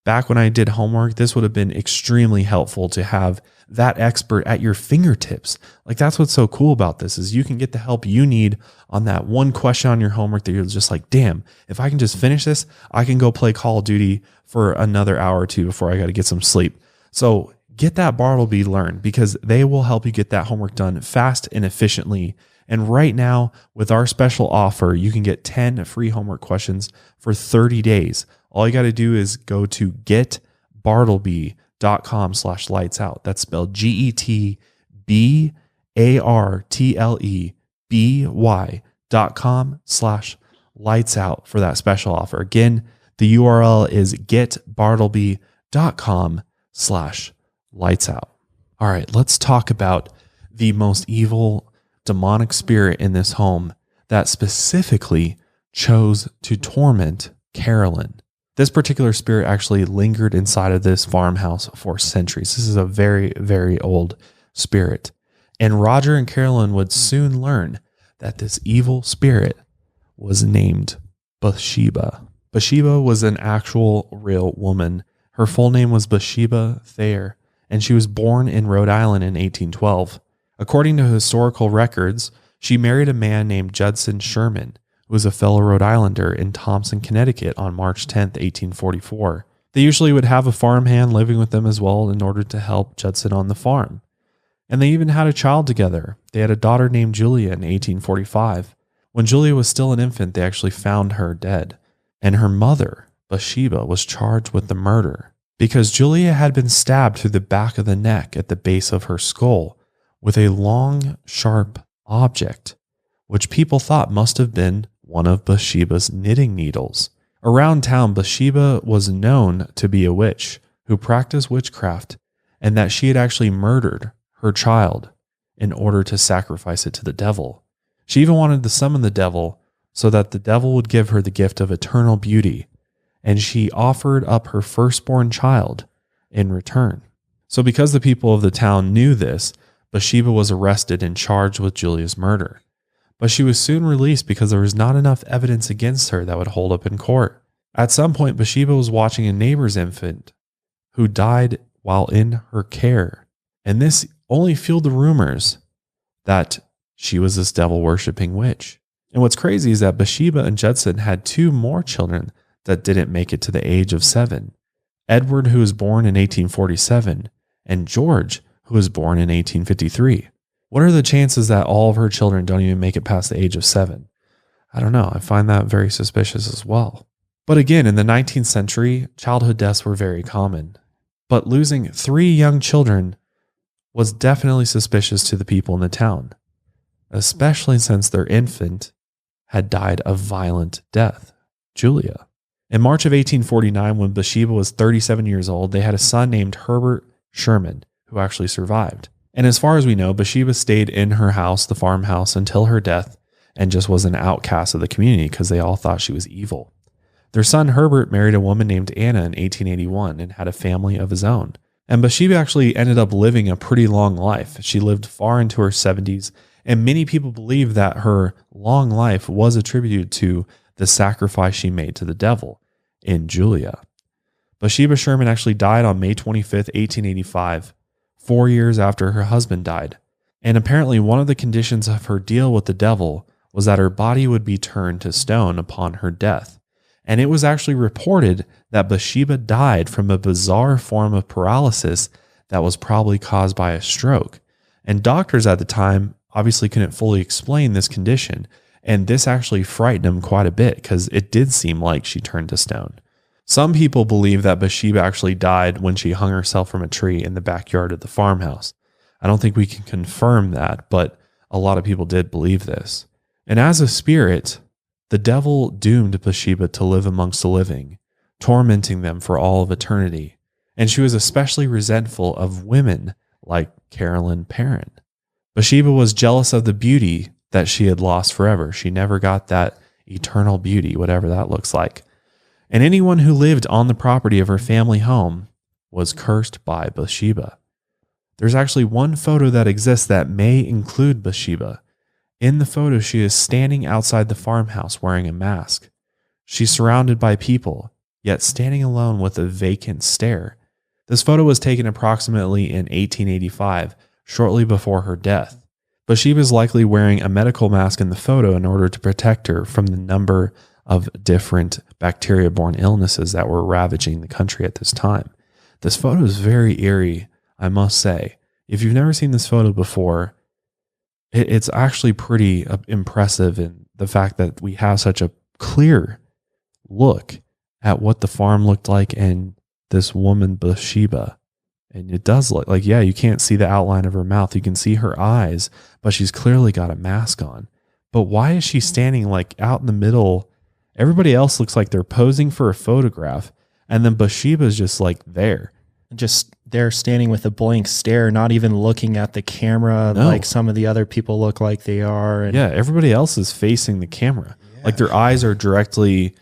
Speaker 1: back when I did homework, this would have been extremely helpful to have that expert at your fingertips. Like, that's what's so cool about this is you can get the help you need on that one question on your homework that you're just like, damn, if I can just finish this, I can go play Call of Duty for another hour or two before I got to get some sleep. So get that Bartleby Learn because they will help you get that homework done fast and efficiently. And right now, with our special offer, you can get 10 free homework questions for 30 days. All you got to do is go to getbartleby.com/lightsout. That's spelled GETBARTLEBY.com/lightsout for that special offer. Again, the URL is getbartleby.com/lightsout. All right, let's talk about the most evil demonic spirit in this home that specifically chose to torment Carolyn. This particular spirit actually lingered inside of this farmhouse for centuries. This is a very, very old spirit. And Roger and Carolyn would soon learn that this evil spirit was named Bathsheba. Bathsheba was an actual real woman. Her full name was Bathsheba Thayer, and she was born in Rhode Island in 1812. According to historical records, she married a man named Judson Sherman, who was a fellow Rhode Islander in Thompson, Connecticut on March 10th, 1844. They usually would have a farmhand living with them as well in order to help Judson on the farm. And they even had a child together. They had a daughter named Julia in 1845. When Julia was still an infant, they actually found her dead. And her mother, Bathsheba, was charged with the murder because Julia had been stabbed through the back of the neck at the base of her skull with a long, sharp object, which people thought must have been one of Bathsheba's knitting needles. Around town, Bathsheba was known to be a witch who practiced witchcraft and that she had actually murdered her child in order to sacrifice it to the devil. She even wanted to summon the devil so that the devil would give her the gift of eternal beauty, and she offered up her firstborn child in return. So because the people of the town knew this, Bathsheba was arrested and charged with Julia's murder. But she was soon released because there was not enough evidence against her that would hold up in court. At some point, Bathsheba was watching a neighbor's infant who died while in her care. And this only fueled the rumors that she was this devil-worshipping witch. And what's crazy is that Bathsheba and Judson had 2 more children that didn't make it to the age of 7. Edward, who was born in 1847, and George, who was born in 1853. What are the chances that all of her children don't even make it past the age of 7? I don't know. I find that very suspicious as well. But again, in the 19th century, childhood deaths were very common. But losing 3 young children was definitely suspicious to the people in the town, especially since their infant had died a violent death, Julia. In March of 1849, when Bathsheba was 37 years old, they had a son named Herbert Sherman, who actually survived. And as far as we know, Bathsheba stayed in her house, the farmhouse, until her death and just was an outcast of the community because they all thought she was evil. Their son Herbert married a woman named Anna in 1881 and had a family of his own. And Bathsheba actually ended up living a pretty long life. She lived far into her 70s, and many people believe that her long life was attributed to the sacrifice she made to the devil in Julia. Bathsheba Sherman actually died on May 25th, 1885, 4 years after her husband died. And apparently one of the conditions of her deal with the devil was that her body would be turned to stone upon her death. And it was actually reported that Bathsheba died from a bizarre form of paralysis that was probably caused by a stroke. And doctors at the time obviously couldn't fully explain this condition. And this actually frightened them quite a bit because it did seem like she turned to stone. Some people believe that Bathsheba actually died when she hung herself from a tree in the backyard of the farmhouse. I don't think we can confirm that, but a lot of people did believe this. And as a spirit, the devil doomed Bathsheba to live amongst the living, tormenting them for all of eternity. And she was especially resentful of women like Carolyn Perron. Bathsheba was jealous of the beauty that she had lost forever. She never got that eternal beauty, whatever that looks like. And anyone who lived on the property of her family home was cursed by Bathsheba. There's actually one photo that exists that may include Bathsheba. In the photo, she is standing outside the farmhouse wearing a mask. She's surrounded by people, yet standing alone with a vacant stare. This photo was taken approximately in 1885, shortly before her death. Bathsheba is likely wearing a medical mask in the photo in order to protect her from the number of different bacteria-borne illnesses that were ravaging the country at this time. This photo is very eerie, I must say. If you've never seen this photo before, it's actually pretty impressive in the fact that we have such a clear look at what the farm looked like and this woman Bathsheba. And it does look like, yeah, you can't see the outline of her mouth. You can see her eyes, but she's clearly got a mask on. But why is she standing like out in the middle? Everybody else looks like they're posing for a photograph, and then Bathsheba's just like there.
Speaker 2: Just there standing with a blank stare, not even looking at the camera like some of the other people look like they are. And
Speaker 1: yeah, everybody else is facing the camera. Yeah. Like their eyes are directly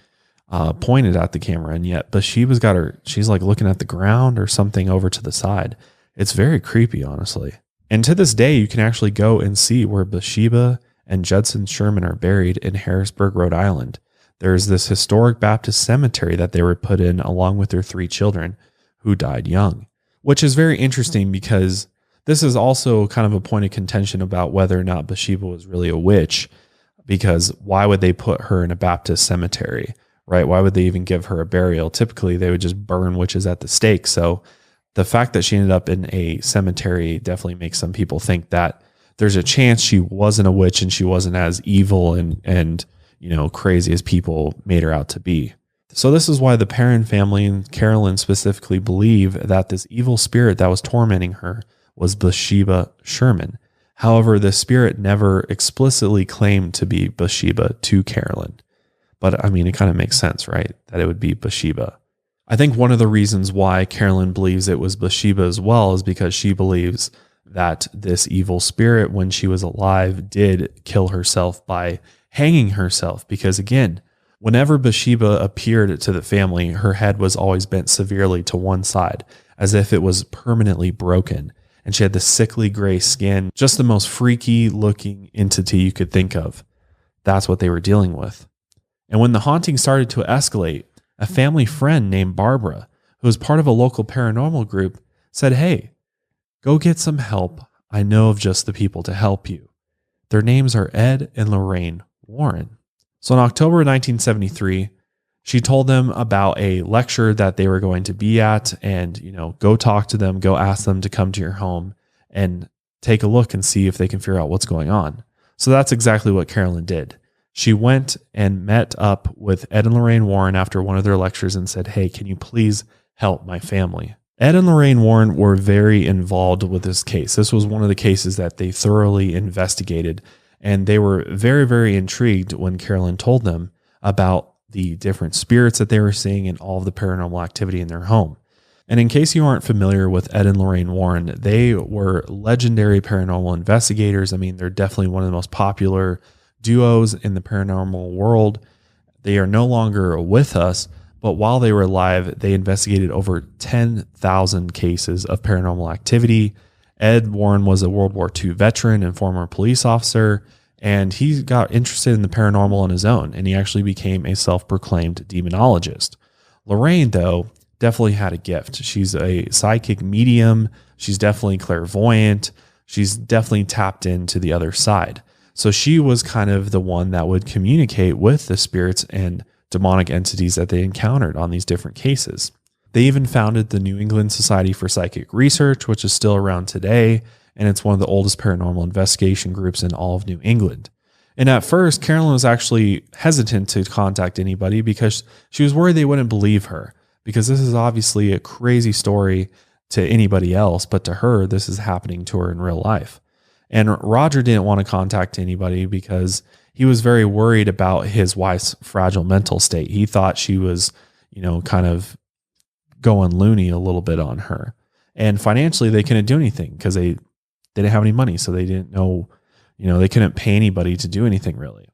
Speaker 1: pointed at the camera, and yet Bathsheba's got she's like looking at the ground or something over to the side. It's very creepy, honestly. And to this day, you can actually go and see where Bathsheba and Judson Sherman are buried in Harrisburg, Rhode Island. There's this historic Baptist cemetery that they were put in along with their 3 children who died young, which is very interesting because this is also kind of a point of contention about whether or not Bathsheba was really a witch, because why would they put her in a Baptist cemetery, right? Why would they even give her a burial? Typically, they would just burn witches at the stake. So the fact that she ended up in a cemetery definitely makes some people think that there's a chance she wasn't a witch and she wasn't as evil and crazy as people made her out to be. So this is why the Perron family and Carolyn specifically believe that this evil spirit that was tormenting her was Bathsheba Sherman. However, the spirit never explicitly claimed to be Bathsheba to Carolyn. But I mean, it kind of makes sense, right? That it would be Bathsheba. I think one of the reasons why Carolyn believes it was Bathsheba as well is because she believes that this evil spirit, when she was alive, did kill herself by hanging herself. Because again, whenever Bathsheba appeared to the family, her head was always bent severely to one side, as if it was permanently broken. and she had the sickly gray skin, just the most freaky looking entity you could think of. That's what they were dealing with. And when the haunting started to escalate, a family friend named Barbara, who was part of a local paranormal group, said, "Hey, go get some help. I know of just the people to help you." Their names are Ed and Lorraine Warren. So in October 1973, she told them about a lecture that they were going to be at and, go talk to them, go ask them to come to your home and take a look and see if they can figure out what's going on. So that's exactly what Carolyn did. She went and met up with Ed and Lorraine Warren after one of their lectures and said, "Hey, can you please help my family?" Ed and Lorraine Warren were very involved with this case. This was one of the cases that they thoroughly investigated, and they were very, very intrigued when Carolyn told them about the different spirits that they were seeing and all of the paranormal activity in their home. And in case you aren't familiar with Ed and Lorraine Warren, they were legendary paranormal investigators. I mean, they're definitely one of the most popular duos in the paranormal world. They are no longer with us, but while they were alive, they investigated over 10,000 cases of paranormal activity. Ed Warren was a World War II veteran and former police officer, and he got interested in the paranormal on his own, and he actually became a self-proclaimed demonologist. Lorraine, though, definitely had a gift. She's a psychic medium. She's definitely clairvoyant. She's definitely tapped into the other side. So she was kind of the one that would communicate with the spirits and demonic entities that they encountered on these different cases. They even founded the New England Society for Psychic Research, which is still around today, and it's one of the oldest paranormal investigation groups in all of New England. And at first, Carolyn was actually hesitant to contact anybody because she was worried they wouldn't believe her, because this is obviously a crazy story to anybody else, but to her, this is happening to her in real life. And Roger didn't want to contact anybody because he was very worried about his wife's fragile mental state. He thought she was, kind of going loony a little bit on her. And financially, they couldn't do anything because they didn't have any money. So they didn't know, they couldn't pay anybody to do anything really.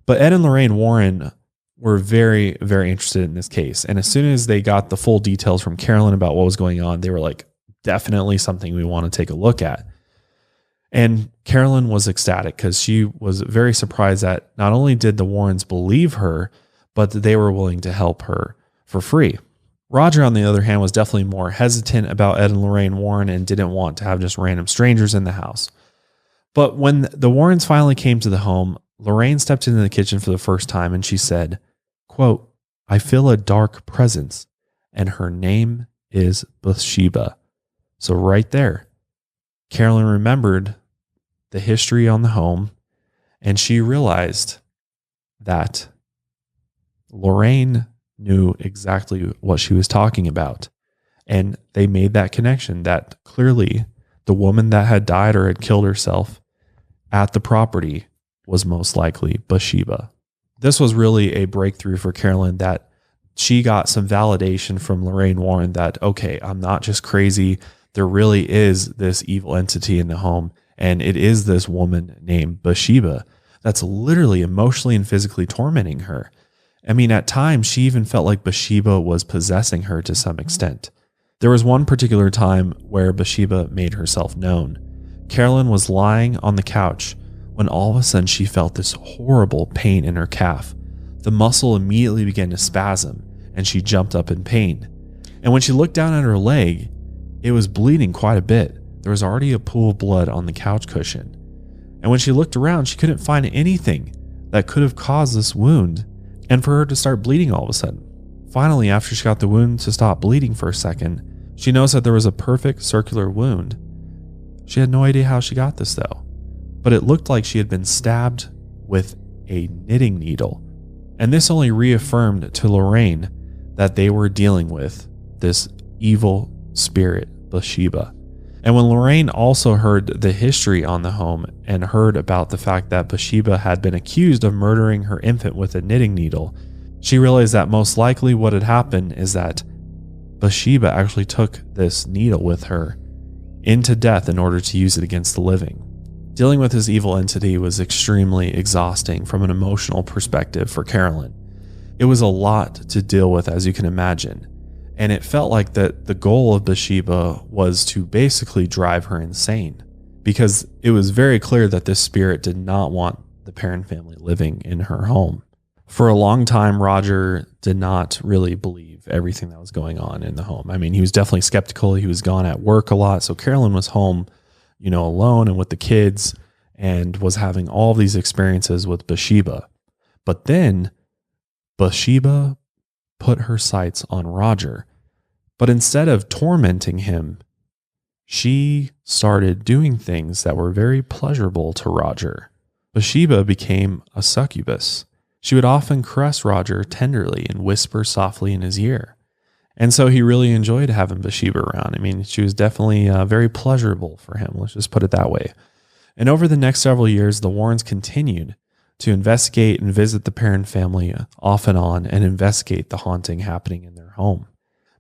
Speaker 1: But Ed and Lorraine Warren were very, very interested in this case. And as soon as they got the full details from Carolyn about what was going on, they were like, definitely something we want to take a look at. And Carolyn was ecstatic because she was very surprised that not only did the Warrens believe her, but that they were willing to help her for free. Roger, on the other hand, was definitely more hesitant about Ed and Lorraine Warren and didn't want to have just random strangers in the house. But when the Warrens finally came to the home, Lorraine stepped into the kitchen for the first time and she said, quote, "I feel a dark presence and her name is Bathsheba." So right there, Carolyn remembered the history on the home, and she realized that Lorraine knew exactly what she was talking about. And they made that connection that clearly the woman that had died or had killed herself at the property was most likely Bathsheba. This was really a breakthrough for Carolyn, that she got some validation from Lorraine Warren that, okay, I'm not just crazy. There really is this evil entity in the home. And it is this woman named Bathsheba that's literally emotionally and physically tormenting her. I mean, at times, she even felt like Bathsheba was possessing her to some extent. There was one particular time where Bathsheba made herself known. Carolyn was lying on the couch when all of a sudden she felt this horrible pain in her calf. The muscle immediately began to spasm, and she jumped up in pain. And when she looked down at her leg, it was bleeding quite a bit. There was already a pool of blood on the couch cushion. And when she looked around, she couldn't find anything that could have caused this wound and for her to start bleeding all of a sudden. Finally, after she got the wound to stop bleeding for a second, she noticed that there was a perfect circular wound. She had no idea how she got this though, but it looked like she had been stabbed with a knitting needle. And this only reaffirmed to Lorraine that they were dealing with this evil spirit, Bathsheba. And when Lorraine also heard the history on the home and heard about the fact that Bathsheba had been accused of murdering her infant with a knitting needle, she realized that most likely what had happened is that Bathsheba actually took this needle with her into death in order to use it against the living. Dealing with this evil entity was extremely exhausting from an emotional perspective for Carolyn. It was a lot to deal with, as you can imagine. And it felt like that the goal of Bathsheba was to basically drive her insane, because it was very clear that this spirit did not want the Perron family living in her home. For a long time, Roger did not really believe everything that was going on in the home. I mean, he was definitely skeptical. He was gone at work a lot. So Carolyn was home, alone and with the kids, and was having all these experiences with Bathsheba. But then Bathsheba put her sights on Roger. But instead of tormenting him, she started doing things that were very pleasurable to Roger. Bathsheba became a succubus. She would often caress Roger tenderly and whisper softly in his ear. And so he really enjoyed having Bathsheba around. I mean, she was definitely very pleasurable for him. Let's just put it that way. And over the next several years, the Warrens continued to investigate and visit the Perron family off and on and investigate the haunting happening in their home.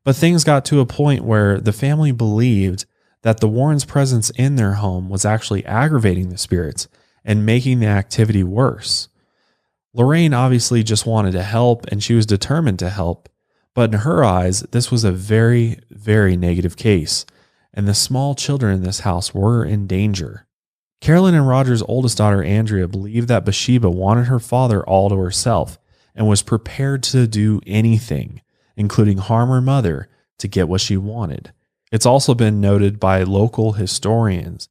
Speaker 1: But things got to a point where the family believed that the Warrens' presence in their home was actually aggravating the spirits and making the activity worse. Lorraine obviously just wanted to help, and she was determined to help, but in her eyes, this was a very, very negative case, and the small children in this house were in danger. Carolyn and Roger's oldest daughter, Andrea, believed that Bathsheba wanted her father all to herself and was prepared to do anything, including harm her mother, to get what she wanted. It's also been noted by local historians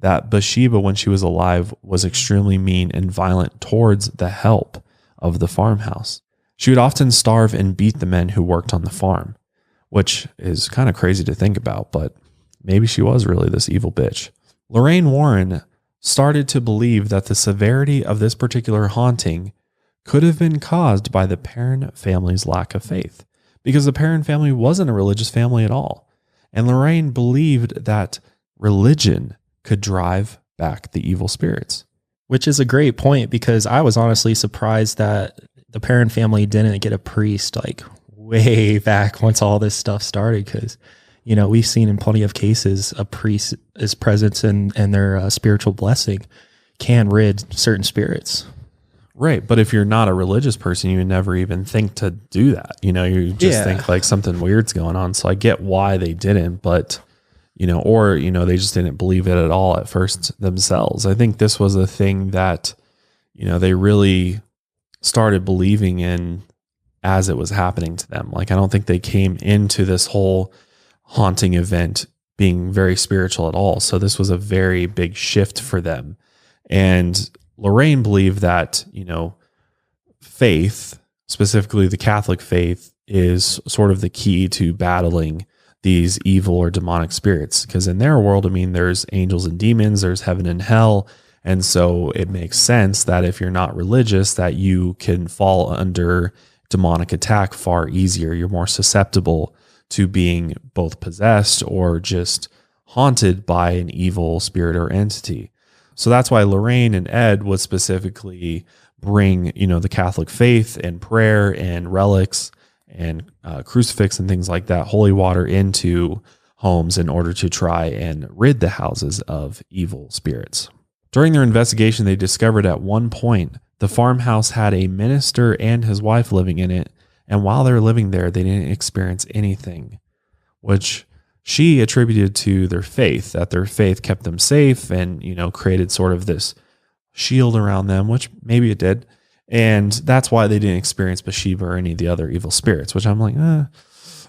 Speaker 1: that Bathsheba, when she was alive, was extremely mean and violent towards the help of the farmhouse. She would often starve and beat the men who worked on the farm, which is kind of crazy to think about, but maybe she was really this evil bitch. Lorraine Warren started to believe that the severity of this particular haunting could have been caused by the Perron family's lack of faith, because the Perron family wasn't a religious family at all. And Lorraine believed that religion could drive back the evil spirits.
Speaker 2: Which is a great point, because I was honestly surprised that the Perron family didn't get a priest like way back once all this stuff started. Because, we've seen in plenty of cases a priest's presence and their spiritual blessing can rid certain spirits.
Speaker 1: Right. But if you're not a religious person, you would never even think to do that. You just think like something weird's going on. So I get why they didn't, but they just didn't believe it at all at first themselves. I think this was a thing that, they really started believing in as it was happening to them. Like, I don't think they came into this whole haunting event being very spiritual at all. So this was a very big shift for them. And Lorraine believed that, faith, specifically the Catholic faith, is sort of the key to battling these evil or demonic spirits. Because in their world, there's angels and demons, there's heaven and hell. And so it makes sense that if you're not religious, that you can fall under demonic attack far easier. You're more susceptible to being both possessed or just haunted by an evil spirit or entity. So that's why Lorraine and Ed would specifically bring, the Catholic faith and prayer and relics and crucifix and things like that, holy water, into homes in order to try and rid the houses of evil spirits. During their investigation, they discovered at one point the farmhouse had a minister and his wife living in it, and while they were living there, they didn't experience anything, which she attributed to their faith, that their faith kept them safe and, created sort of this shield around them, which maybe it did. And that's why they didn't experience Bathsheba or any of the other evil spirits, which I'm like,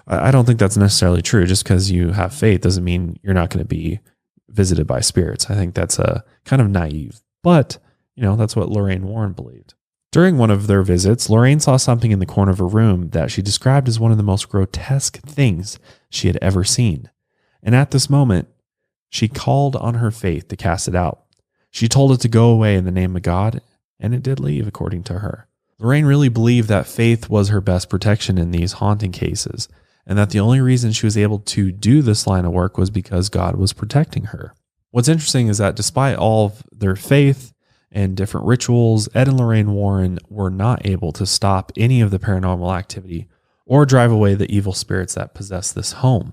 Speaker 1: I don't think that's necessarily true. Just because you have faith doesn't mean you're not going to be visited by spirits. I think that's a kind of naive, but that's what Lorraine Warren believed. During one of their visits, Lorraine saw something in the corner of her room that she described as one of the most grotesque things she had ever seen. And at this moment, she called on her faith to cast it out. She told it to go away in the name of God, and it did leave, according to her. Lorraine really believed that faith was her best protection in these haunting cases, and that the only reason she was able to do this line of work was because God was protecting her. What's interesting is that despite all of their faith and different rituals, Ed and Lorraine Warren were not able to stop any of the paranormal activity or drive away the evil spirits that possessed this home.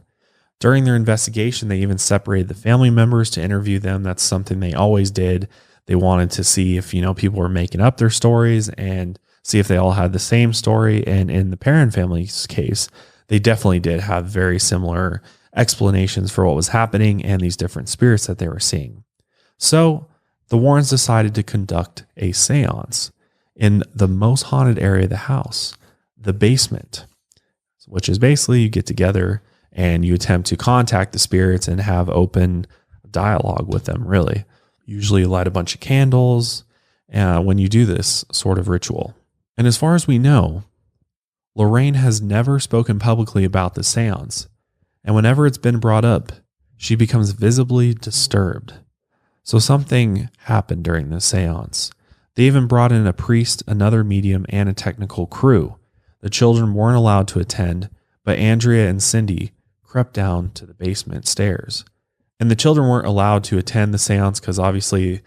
Speaker 1: During their investigation, they even separated the family members to interview them. That's something they always did. They wanted to see if, people were making up their stories and see if they all had the same story. And in the Perron family's case, they definitely did have very similar explanations for what was happening and these different spirits that they were seeing. So the Warrens decided to conduct a seance in the most haunted area of the house, the basement, which is basically you get together and you attempt to contact the spirits and have open dialogue with them, really. Usually light a bunch of candles when you do this sort of ritual. And as far as we know, Lorraine has never spoken publicly about the seance. And whenever it's been brought up, she becomes visibly disturbed. So something happened during this seance. They even brought in a priest, another medium, and a technical crew. The children weren't allowed to attend, but Andrea and Cindy crept down to the basement stairs. And the children weren't allowed to attend the seance because obviously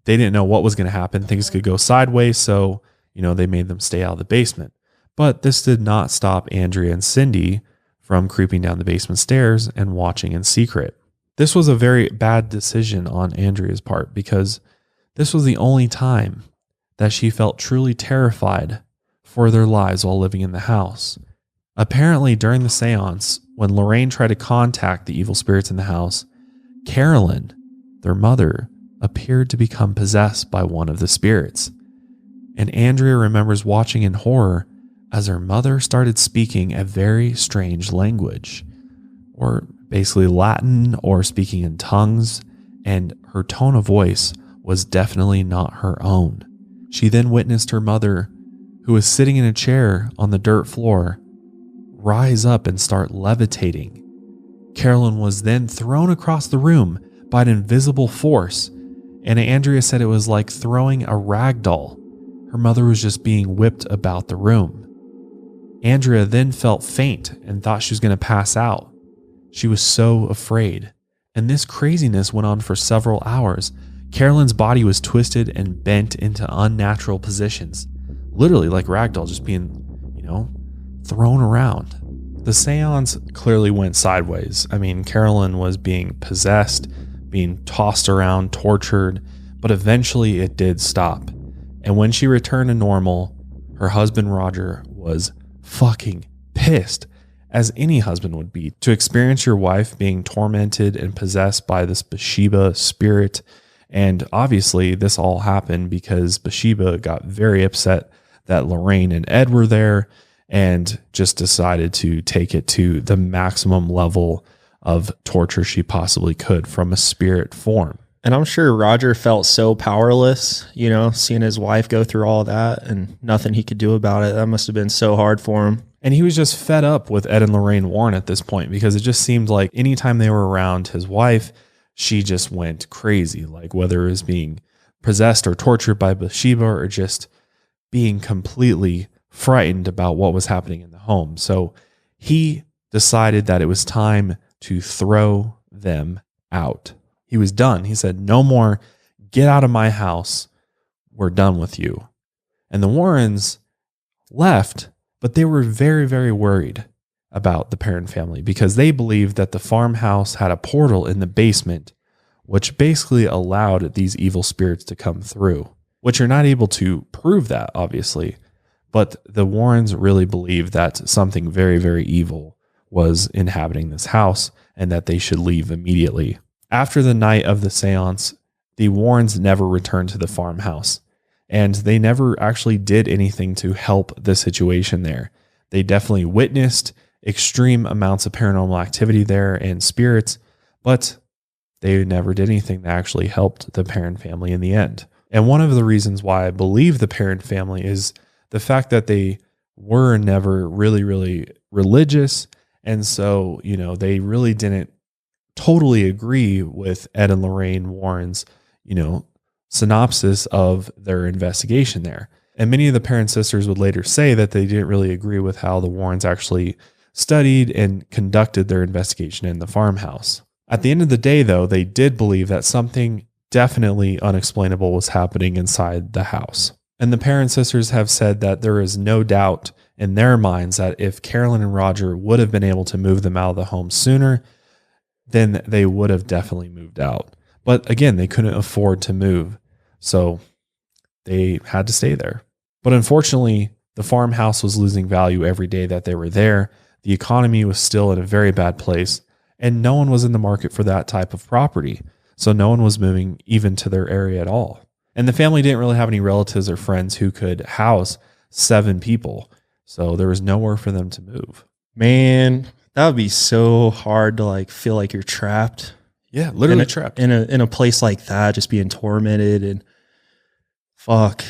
Speaker 1: they didn't know what was going to happen. Things could go sideways, so they made them stay out of the basement. But this did not stop Andrea and Cindy from creeping down the basement stairs and watching in secret. This was a very bad decision on Andrea's part because this was the only time that she felt truly terrified for their lives while living in the house. Apparently, during the seance, when Lorraine tried to contact the evil spirits in the house, Carolyn, their mother, appeared to become possessed by one of the spirits. And Andrea remembers watching in horror as her mother started speaking a very strange language, or basically Latin or speaking in tongues, and her tone of voice was definitely not her own. She then witnessed her mother, who was sitting in a chair on the dirt floor, rise up and start levitating. Carolyn was then thrown across the room by an invisible force, and Andrea said it was like throwing a rag doll. Her mother was just being whipped about the room. Andrea then felt faint and thought she was going to pass out. She was so afraid, and this craziness went on for several hours. Carolyn's body was twisted and bent into unnatural positions, literally like ragdoll, just being, thrown around. The seance clearly went sideways. I mean, Carolyn was being possessed, being tossed around, tortured, but eventually it did stop. And when she returned to normal, her husband Roger was fucking pissed, as any husband would be, to experience your wife being tormented and possessed by this Bathsheba spirit. And obviously this all happened because Bathsheba got very upset that Lorraine and Ed were there and just decided to take it to the maximum level of torture she possibly could from a spirit form.
Speaker 2: And I'm sure Roger felt so powerless, seeing his wife go through all that and nothing he could do about it. That must have been so hard for him.
Speaker 1: And he was just fed up with Ed and Lorraine Warren at this point because it just seemed like anytime they were around his wife, she just went crazy. Like whether it was being possessed or tortured by Bathsheba or just being completely frightened about what was happening in the home. So he decided that it was time to throw them out. He was done. He said, "No more, get out of my house. We're done with you." And the Warrens left, but they were very, very worried about the Perron family because they believed that the farmhouse had a portal in the basement, which basically allowed these evil spirits to come through, which you're not able to prove that, obviously. But the Warrens really believed that something very, very evil was inhabiting this house and that they should leave immediately. After the night of the seance, the Warrens never returned to the farmhouse, and they never actually did anything to help the situation there. They definitely witnessed extreme amounts of paranormal activity there and spirits, but they never did anything that actually helped the Perron family in the end. And one of the reasons why I believe the Perron family is the fact that they were never really, really religious. And so, they really didn't totally agree with Ed and Lorraine Warren's, synopsis of their investigation there. And many of the Perron sisters would later say that they didn't really agree with how the Warrens actually studied and conducted their investigation in the farmhouse. At the end of the day, though, they did believe that something definitely unexplainable was happening inside the house. And the Perron sisters have said that there is no doubt in their minds that if Carolyn and Roger would have been able to move them out of the home sooner, then they would have definitely moved out. But again, they couldn't afford to move, so they had to stay there. But unfortunately, the farmhouse was losing value every day that they were there. The economy was still in a very bad place, and no one was in the market for that type of property. So no one was moving even to their area at all. And the family didn't really have any relatives or friends who could house 7 people. So there was nowhere for them to move.
Speaker 2: Man, that would be so hard to like feel like you're trapped.
Speaker 1: Yeah, literally trapped
Speaker 2: in a place like that, just being tormented and fuck.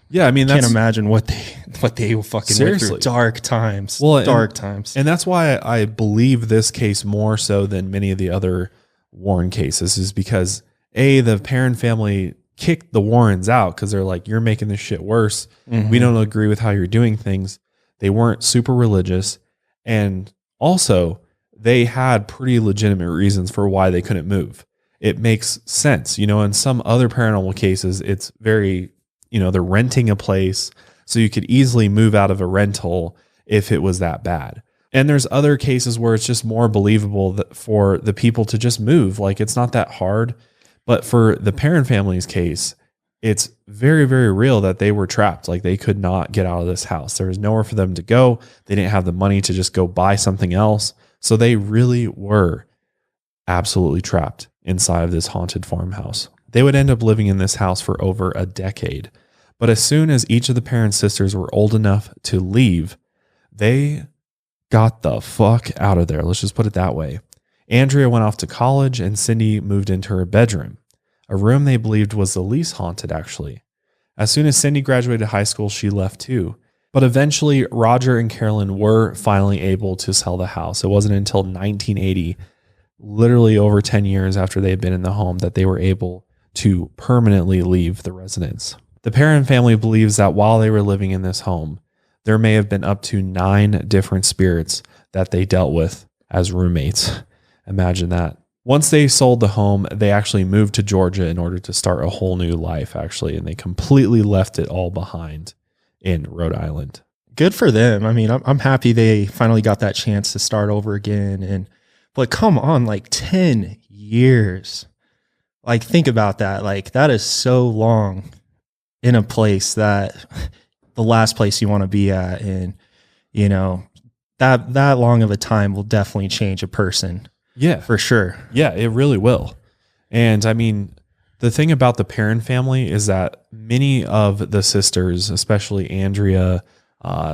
Speaker 1: Yeah, I mean,
Speaker 2: can't imagine what they fucking
Speaker 1: seriously
Speaker 2: went through. Dark times. Times.
Speaker 1: And that's why I believe this case more so than many of the other Warren cases, is because the Perron family kicked the Warrens out because they're like, you're making this shit worse. Mm-hmm. We don't agree with how you're doing things. They weren't super religious, and also they had pretty legitimate reasons for why they couldn't move. It makes sense. In some other paranormal cases, it's very, they're renting a place, so you could easily move out of a rental if it was that bad. And there's other cases where it's just more believable that for the people to just move. Like, it's not that hard. But for the Perron family's case, it's very, very real that they were trapped. Like, they could not get out of this house. There was nowhere for them to go. They didn't have the money to just go buy something else. So they really were absolutely trapped inside of this haunted farmhouse. They would end up living in this house for over a decade. But as soon as each of the Perron sisters were old enough to leave, they got the fuck out of there. Let's just put it that way. Andrea went off to college, and Cindy moved into her bedroom, a room they believed was the least haunted, actually. As soon as Cindy graduated high school, she left too. But eventually, Roger and Carolyn were finally able to sell the house. It wasn't until 1980, literally over 10 years after they had been in the home, that they were able to permanently leave the residence. The Perron family believes that while they were living in this home, there may have been up to 9 different spirits that they dealt with as roommates. Imagine that. Once they sold the home, they actually moved to Georgia in order to start a whole new life, actually, and they completely left it all behind in Rhode Island.
Speaker 2: Good for them. I mean, I'm happy they finally got that chance to start over again. But come on, like 10 years. Like, think about that. Like, that is so long in a place that the last place you want to be at. And, that long of a time will definitely change a person.
Speaker 1: Yeah,
Speaker 2: for sure.
Speaker 1: Yeah, it really will. And I mean, the thing about the Perron family is that many of the sisters, especially Andrea,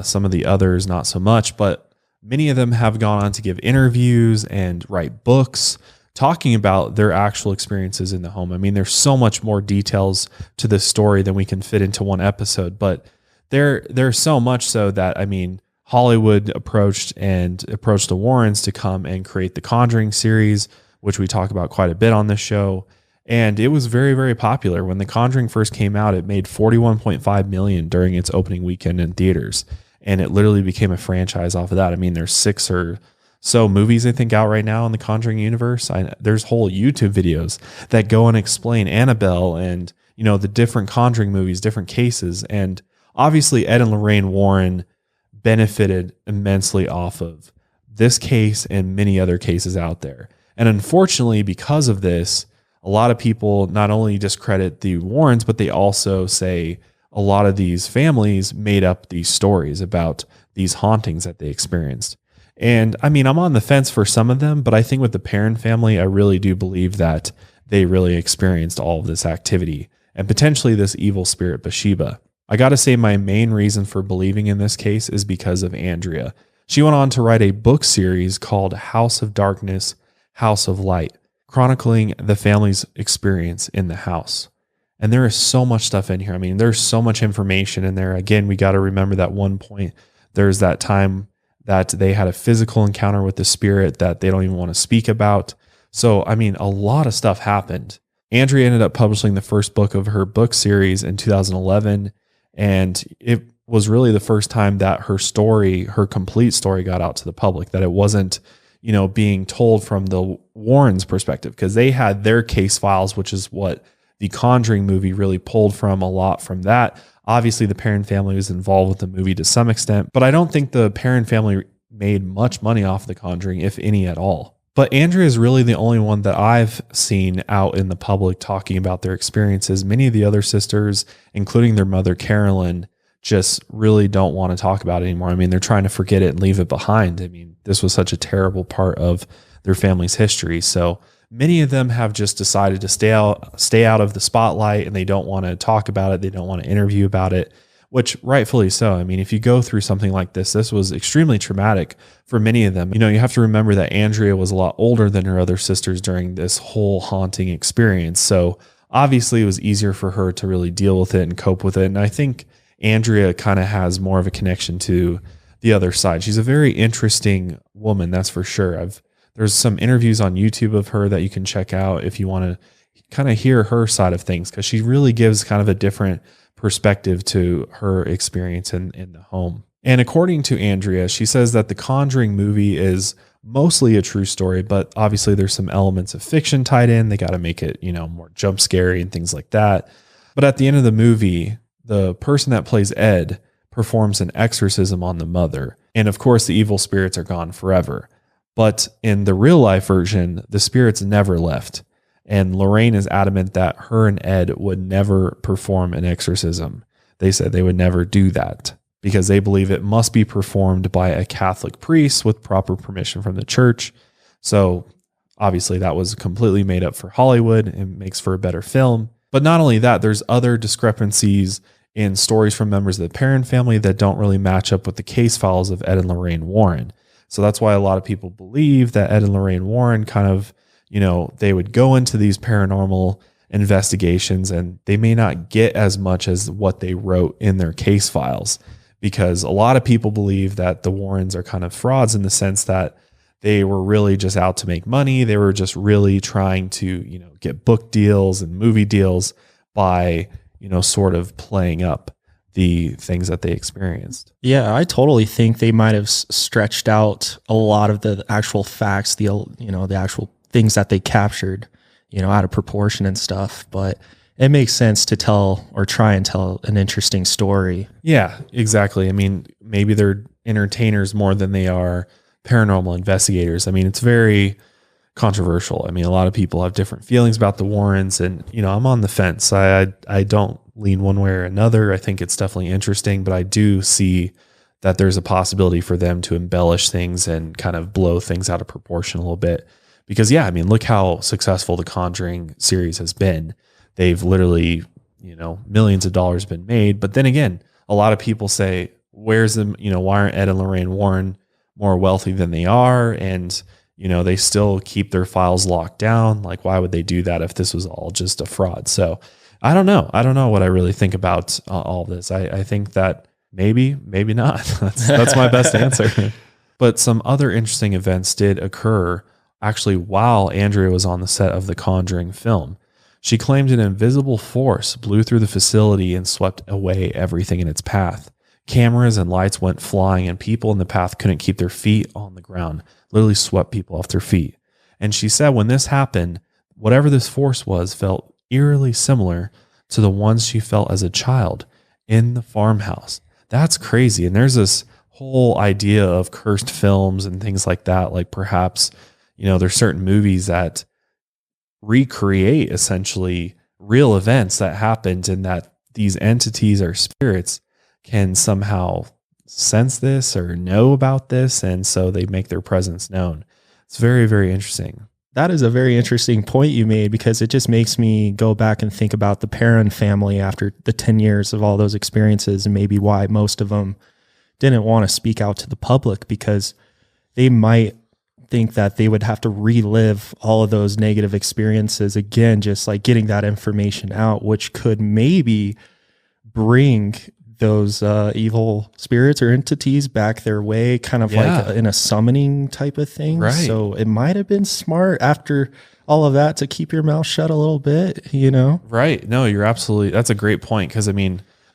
Speaker 1: some of the others, not so much, but many of them have gone on to give interviews and write books talking about their actual experiences in the home. I mean, there's so much more details to this story than we can fit into one episode, but there's so much so that, I mean, Hollywood approached the Warrens to come and create the Conjuring series, which we talk about quite a bit on this show. And it was very, very popular. When The Conjuring first came out, it made $41.5 million during its opening weekend in theaters. And it literally became a franchise off of that. I mean, there's 6 or so movies, I think, out right now in the Conjuring universe. There's whole YouTube videos that go and explain Annabelle and, the different Conjuring movies, different cases. And obviously, Ed and Lorraine Warren benefited immensely off of this case and many other cases out there. And unfortunately, because of this, a lot of people not only discredit the Warrens, but they also say a lot of these families made up these stories about these hauntings that they experienced. And I mean, I'm on the fence for some of them, but I think with the Perron family, I really do believe that they really experienced all of this activity and potentially this evil spirit Bathsheba. I got to say, my main reason for believing in this case is because of Andrea. She went on to write a book series called House of Darkness, House of Light, chronicling the family's experience in the house. And there is so much stuff in here. I mean, there's so much information in there. Again, we got to remember that one point, there's that time that they had a physical encounter with the spirit that they don't even want to speak about. So, I mean, a lot of stuff happened. Andrea ended up publishing the first book of her book series in 2011. And it was really the first time that her story, her complete story, got out to the public, that it wasn't, being told from the Warrens' perspective, because they had their case files, which is what the Conjuring movie really pulled from a lot from that. Obviously, the Perron family was involved with the movie to some extent, but I don't think the Perron family made much money off The Conjuring, if any at all. But Andrea is really the only one that I've seen out in the public talking about their experiences. Many of the other sisters, including their mother, Carolyn, just really don't want to talk about it anymore. I mean, they're trying to forget it and leave it behind. I mean, this was such a terrible part of their family's history. So many of them have just decided to stay out of the spotlight, and they don't want to talk about it. They don't want to interview about it, which rightfully so. I mean, if you go through something like this was extremely traumatic for many of them. You know, you have to remember that Andrea was a lot older than her other sisters during this whole haunting experience. So obviously it was easier for her to really deal with it and cope with it. And I think Andrea kind of has more of a connection to the other side. She's a very interesting woman, that's for sure. There's some interviews on YouTube of her that you can check out if you want to kind of hear her side of things, because she really gives kind of a different perspective to her experience in the home. And according to Andrea, she says that the Conjuring movie is mostly a true story, but obviously there's some elements of fiction tied in. They got to make it, more jump scary and things like that. But at the end of the movie, the person that plays Ed performs an exorcism on the mother. And of course, the evil spirits are gone forever. But in the real life version, the spirits never left. And Lorraine is adamant that her and Ed would never perform an exorcism. They said they would never do that because they believe it must be performed by a Catholic priest with proper permission from the church. So obviously that was completely made up for Hollywood and makes for a better film. But not only that, there's other discrepancies in stories from members of the Perron family that don't really match up with the case files of Ed and Lorraine Warren. So that's why a lot of people believe that Ed and Lorraine Warren kind of, they would go into these paranormal investigations and they may not get as much as what they wrote in their case files, because a lot of people believe that the Warrens are kind of frauds in the sense that they were really just out to make money. They were just really trying to, get book deals and movie deals by, sort of playing up the things that they experienced.
Speaker 2: Yeah, I totally think they might have stretched out a lot of the actual facts, the actual things that they captured, out of proportion and stuff. But it makes sense to tell or try and tell an interesting story.
Speaker 1: Yeah, exactly. I mean, maybe they're entertainers more than they are paranormal investigators. I mean, it's very controversial. I mean, a lot of people have different feelings about the Warrens, and I'm on the fence. I don't lean one way or another. I think it's definitely interesting, but I do see that there's a possibility for them to embellish things and kind of blow things out of proportion a little bit. Because look how successful the Conjuring series has been. They've literally, millions of dollars been made. But then again, a lot of people say, where's the, why aren't Ed and Lorraine Warren more wealthy than they are? And they still keep their files locked down. Like, why would they do that if this was all just a fraud? So I don't know. I don't know what I really think about all this. I think that maybe not. That's my best answer. But some other interesting events did occur actually while Andrea was on the set of the Conjuring film. She claimed an invisible force blew through the facility and swept away everything in its path. Cameras and lights went flying, and people in the path couldn't keep their feet on the ground, literally swept people off their feet. And she said when this happened, whatever this force was felt eerily similar to the ones she felt as a child in the farmhouse. That's crazy. And there's this whole idea of cursed films and things like that. Like perhaps, there's certain movies that recreate essentially real events that happened, and that these entities or spirits can somehow sense this or know about this. And so they make their presence known. It's very, very interesting.
Speaker 2: That is a very interesting point you made, because it just makes me go back and think about the Perron family after the 10 years of all those experiences, and maybe why most of them didn't want to speak out to the public, because they might think that they would have to relive all of those negative experiences again, just like getting that information out, which could maybe bring those evil spirits or entities back their way, kind of like in a summoning type of thing.
Speaker 1: Right.
Speaker 2: So it might have been smart after all of that to keep your mouth shut a little bit,
Speaker 1: Right. No, you're absolutely, that's a great point. Cause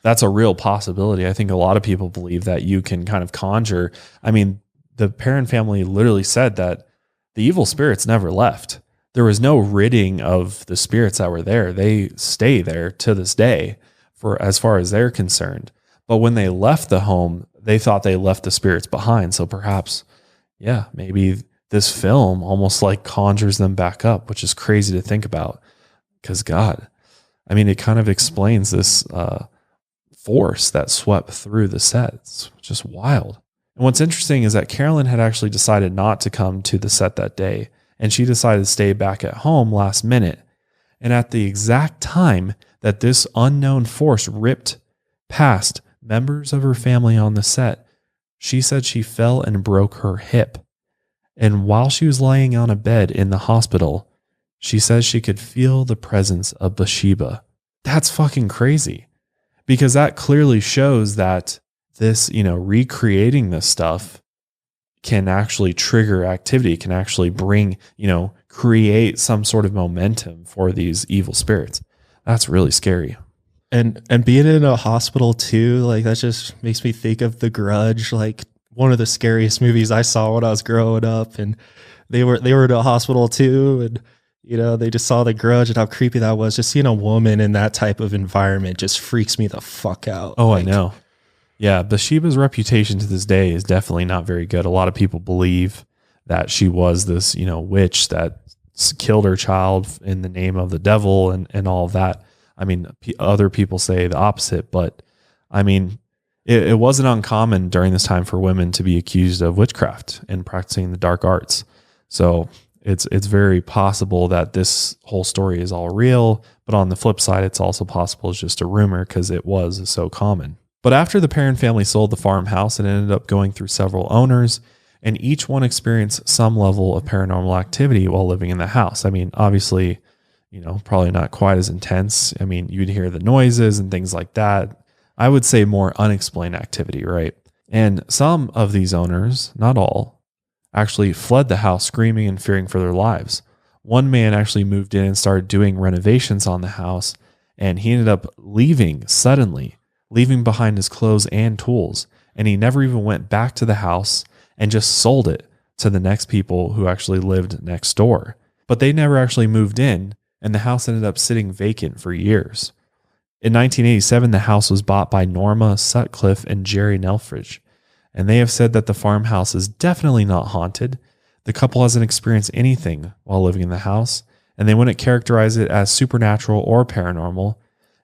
Speaker 1: that's a real possibility. I think a lot of people believe that you can kind of conjure. The Perron family literally said that the evil spirits never left. There was no ridding of the spirits that were there. They stay there to this day for as far as they're concerned. But when they left the home, they thought they left the spirits behind. So perhaps, maybe this film almost like conjures them back up, which is crazy to think about. Because God, it kind of explains this force that swept through the set. It's just wild. And what's interesting is that Carolyn had actually decided not to come to the set that day, and she decided to stay back at home last minute. And at the exact time that this unknown force ripped past members of her family on the set, she said she fell and broke her hip. And while she was laying on a bed in the hospital, she says she could feel the presence of Bathsheba. That's fucking crazy, because that clearly shows that this, recreating this stuff can actually trigger activity, can actually bring, create some sort of momentum for these evil spirits. That's really scary.
Speaker 2: And being in a hospital too, like that just makes me think of The Grudge, like one of the scariest movies I saw when I was growing up. And they were in a hospital too, and they just saw The Grudge and how creepy that was. Just seeing a woman in that type of environment just freaks me the fuck out.
Speaker 1: Oh, I know. Yeah, Bathsheba's reputation to this day is definitely not very good. A lot of people believe that she was this, witch that killed her child in the name of the devil and all of that. I mean, other people say the opposite, but I mean, it wasn't uncommon during this time for women to be accused of witchcraft and practicing the dark arts. So it's very possible that this whole story is all real, but on the flip side, it's also possible it's just a rumor because it was so common. But after the Perron family sold the farmhouse, it ended up going through several owners, and each one experienced some level of paranormal activity while living in the house. I mean, obviously, probably not quite as intense. I mean, you'd hear the noises and things like that. I would say more unexplained activity, right? And some of these owners, not all, actually fled the house screaming and fearing for their lives. One man actually moved in and started doing renovations on the house, and he ended up leaving suddenly, leaving behind his clothes and tools. And he never even went back to the house and just sold it to the next people who actually lived next door. But they never actually moved in, and the house ended up sitting vacant for years. In 1987, the house was bought by Norma Sutcliffe and Jerry Nelfridge, and they have said that the farmhouse is definitely not haunted. The couple hasn't experienced anything while living in the house, and they wouldn't characterize it as supernatural or paranormal,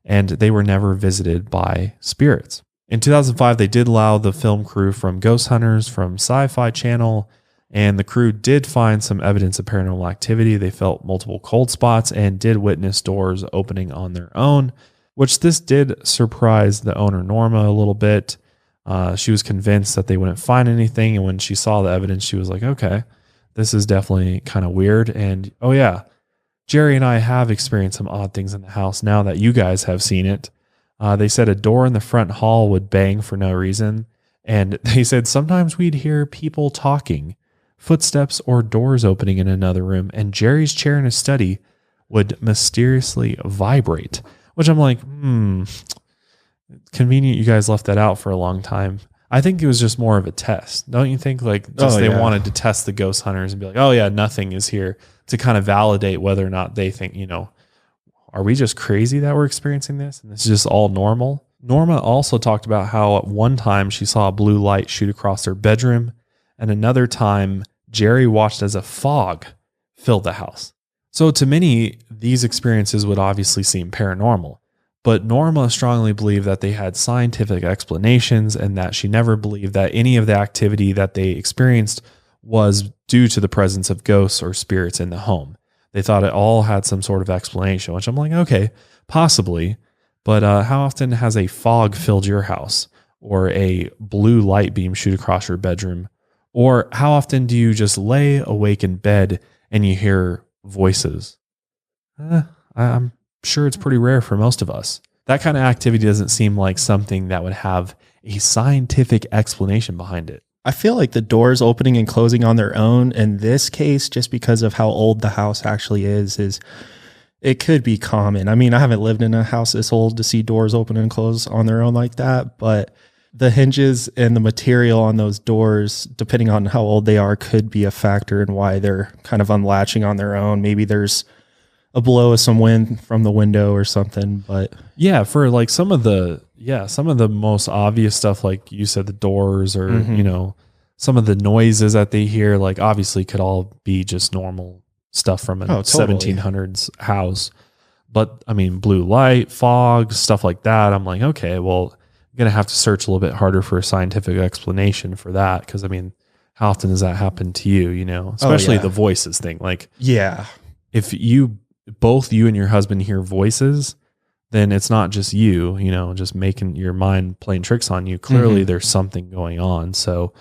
Speaker 1: and they were never visited by spirits. In 2005, they did allow the film crew from Ghost Hunters, from Sci-Fi Channel, and the crew did find some evidence of paranormal activity. They felt multiple cold spots and did witness doors opening on their own, which this did surprise the owner, Norma, a little bit. She was convinced that they wouldn't find anything, and when she saw the evidence, she was like, okay, this is definitely kind of weird. And oh yeah, Jerry and I have experienced some odd things in the house now that you guys have seen it. They said a door in the front hall would bang for no reason. And they said sometimes we'd hear people talking, footsteps or doors opening in another room. And Jerry's chair in his study would mysteriously vibrate, which I'm like, convenient you guys left that out for a long time. I think it was just more of a test. Don't you think? Like, just they wanted to test the ghost hunters and be like, oh yeah, nothing is here, to kind of validate whether or not they think, are we just crazy that we're experiencing this? And this is just all normal. Norma also talked about how at one time she saw a blue light shoot across her bedroom, and another time Jerry watched as a fog filled the house. So to many, these experiences would obviously seem paranormal, but Norma strongly believed that they had scientific explanations and that she never believed that any of the activity that they experienced was due to the presence of ghosts or spirits in the home. They thought it all had some sort of explanation, which I'm like, okay, possibly, but how often has a fog filled your house, or a blue light beam shoot across your bedroom? Or how often do you just lay awake in bed and you hear voices? I'm sure it's pretty rare for most of us. That kind of activity doesn't seem like something that would have a scientific explanation behind it.
Speaker 2: I feel like the doors opening and closing on their own in this case, just because of how old the house actually is it could be common. I mean, I haven't lived in a house this old to see doors open and close on their own like that, but the hinges and the material on those doors, depending on how old they are, could be a factor in why they're kind of unlatching on their own. Maybe there's a blow of some wind from the window or something, but
Speaker 1: yeah, for like some of the most obvious stuff, like you said, the doors or, some of the noises that they hear, like obviously could all be just normal stuff from a 1700s house. But I mean, blue light, fog, stuff like that. I'm like, okay, well, going to have to search a little bit harder for a scientific explanation for that. Cause I mean, how often does that happen to you? You know, especially the voices thing. Like,
Speaker 2: yeah,
Speaker 1: if both you and your husband hear voices, then it's not just you, you know, just making your mind playing tricks on you. Clearly there's something going on. So,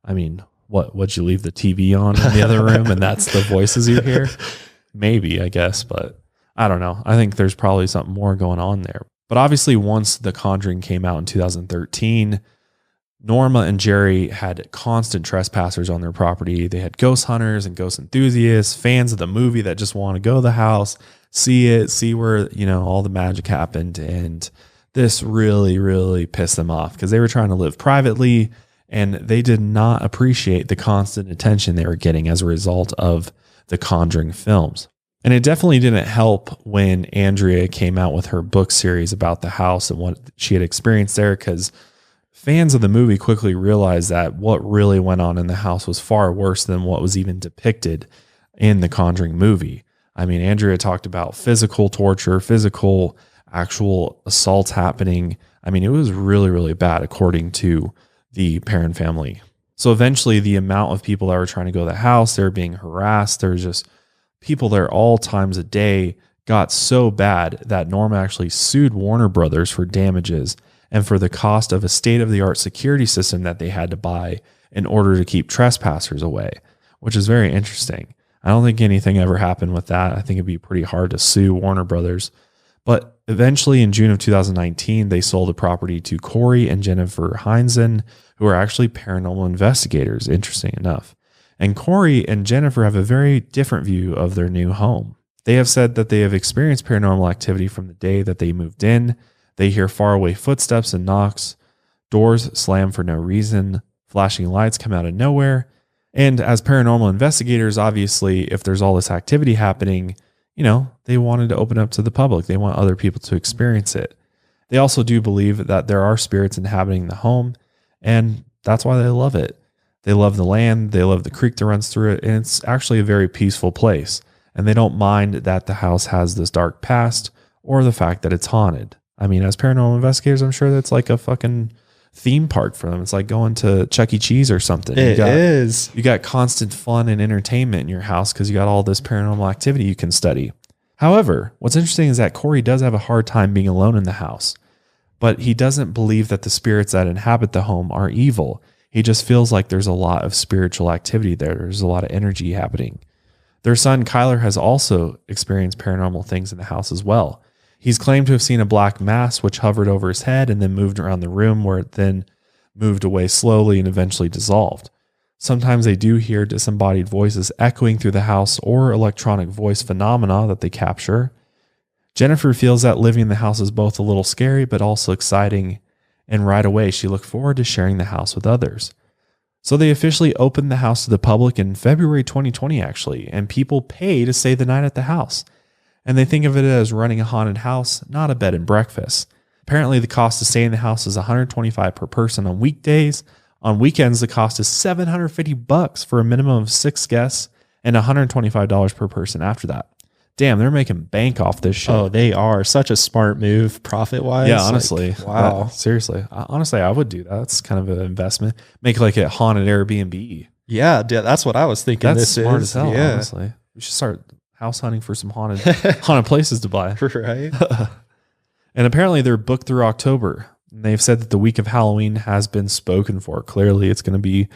Speaker 1: I mean, would you leave the TV on in the other room and that's the voices you hear? Maybe, I guess, but I don't know. I think there's probably something more going on there. But obviously, once The Conjuring came out in 2013, Norma and Jerry had constant trespassers on their property. They had ghost hunters and ghost enthusiasts, fans of the movie that just want to go to the house, see where, you know, all the magic happened. And this really, really pissed them off because they were trying to live privately and they did not appreciate the constant attention they were getting as a result of the Conjuring films. And it definitely didn't help when Andrea came out with her book series about the house and what she had experienced there, because fans of the movie quickly realized that what really went on in the house was far worse than what was even depicted in the Conjuring movie. I mean, Andrea talked about physical torture, physical actual assaults happening. I mean, it was really, really bad according to the Perron family. So eventually the amount of people that were trying to go to the house, they were being harassed. There was just people there all times a day, got so bad that Norma actually sued Warner Brothers for damages and for the cost of a state-of-the-art security system that they had to buy in order to keep trespassers away, which is very interesting. I don't think anything ever happened with that. I think it'd be pretty hard to sue Warner Brothers. But eventually in June of 2019, they sold the property to Corey and Jennifer Heinzen, who are actually paranormal investigators, interesting enough. And Corey and Jennifer have a very different view of their new home. They have said that they have experienced paranormal activity from the day that they moved in. They hear faraway footsteps and knocks, doors slam for no reason, flashing lights come out of nowhere. And as paranormal investigators, obviously, if there's all this activity happening, you know, they wanted to open up to the public. They want other people to experience it. They also do believe that there are spirits inhabiting the home, and that's why they love it. They love the land, they love the creek that runs through it, and it's actually a very peaceful place. And they don't mind that the house has this dark past or the fact that it's haunted. I mean, as paranormal investigators, I'm sure that's like a fucking theme park for them. It's like going to Chuck E. Cheese or something.
Speaker 2: It is.
Speaker 1: You got constant fun and entertainment in your house because you got all this paranormal activity you can study. However, what's interesting is that Corey does have a hard time being alone in the house, but he doesn't believe that the spirits that inhabit the home are evil. He just feels like there's a lot of spiritual activity there. There's a lot of energy happening. Their son, Kyler, has also experienced paranormal things in the house as well. He's claimed to have seen a black mass which hovered over his head and then moved around the room, where it then moved away slowly and eventually dissolved. Sometimes they do hear disembodied voices echoing through the house or electronic voice phenomena that they capture. Jennifer feels that living in the house is both a little scary but also exciting, and right away she looked forward to sharing the house with others. So they officially opened the house to the public in February 2020 actually, and people pay to stay the night at the house. And they think of it as running a haunted house, not a bed and breakfast. Apparently the cost to stay in the house is $125 per person on weekdays. On weekends, the cost is $750 for a minimum of 6 guests and $125 per person after that. Damn, they're making bank off this shit.
Speaker 2: Oh, they are. Such a smart move, profit-wise.
Speaker 1: Yeah, honestly.
Speaker 2: Like, wow.
Speaker 1: Seriously. Honestly, I would do that. That's kind of an investment. Make like a haunted Airbnb.
Speaker 2: Yeah, that's what I was thinking.
Speaker 1: That's
Speaker 2: this
Speaker 1: smart
Speaker 2: is.
Speaker 1: as hell,
Speaker 2: Yeah.
Speaker 1: honestly. We should start house hunting for some haunted places to buy.
Speaker 2: Right.
Speaker 1: And apparently they're booked through October. And they've said that the week of Halloween has been spoken for. Clearly, it's going to be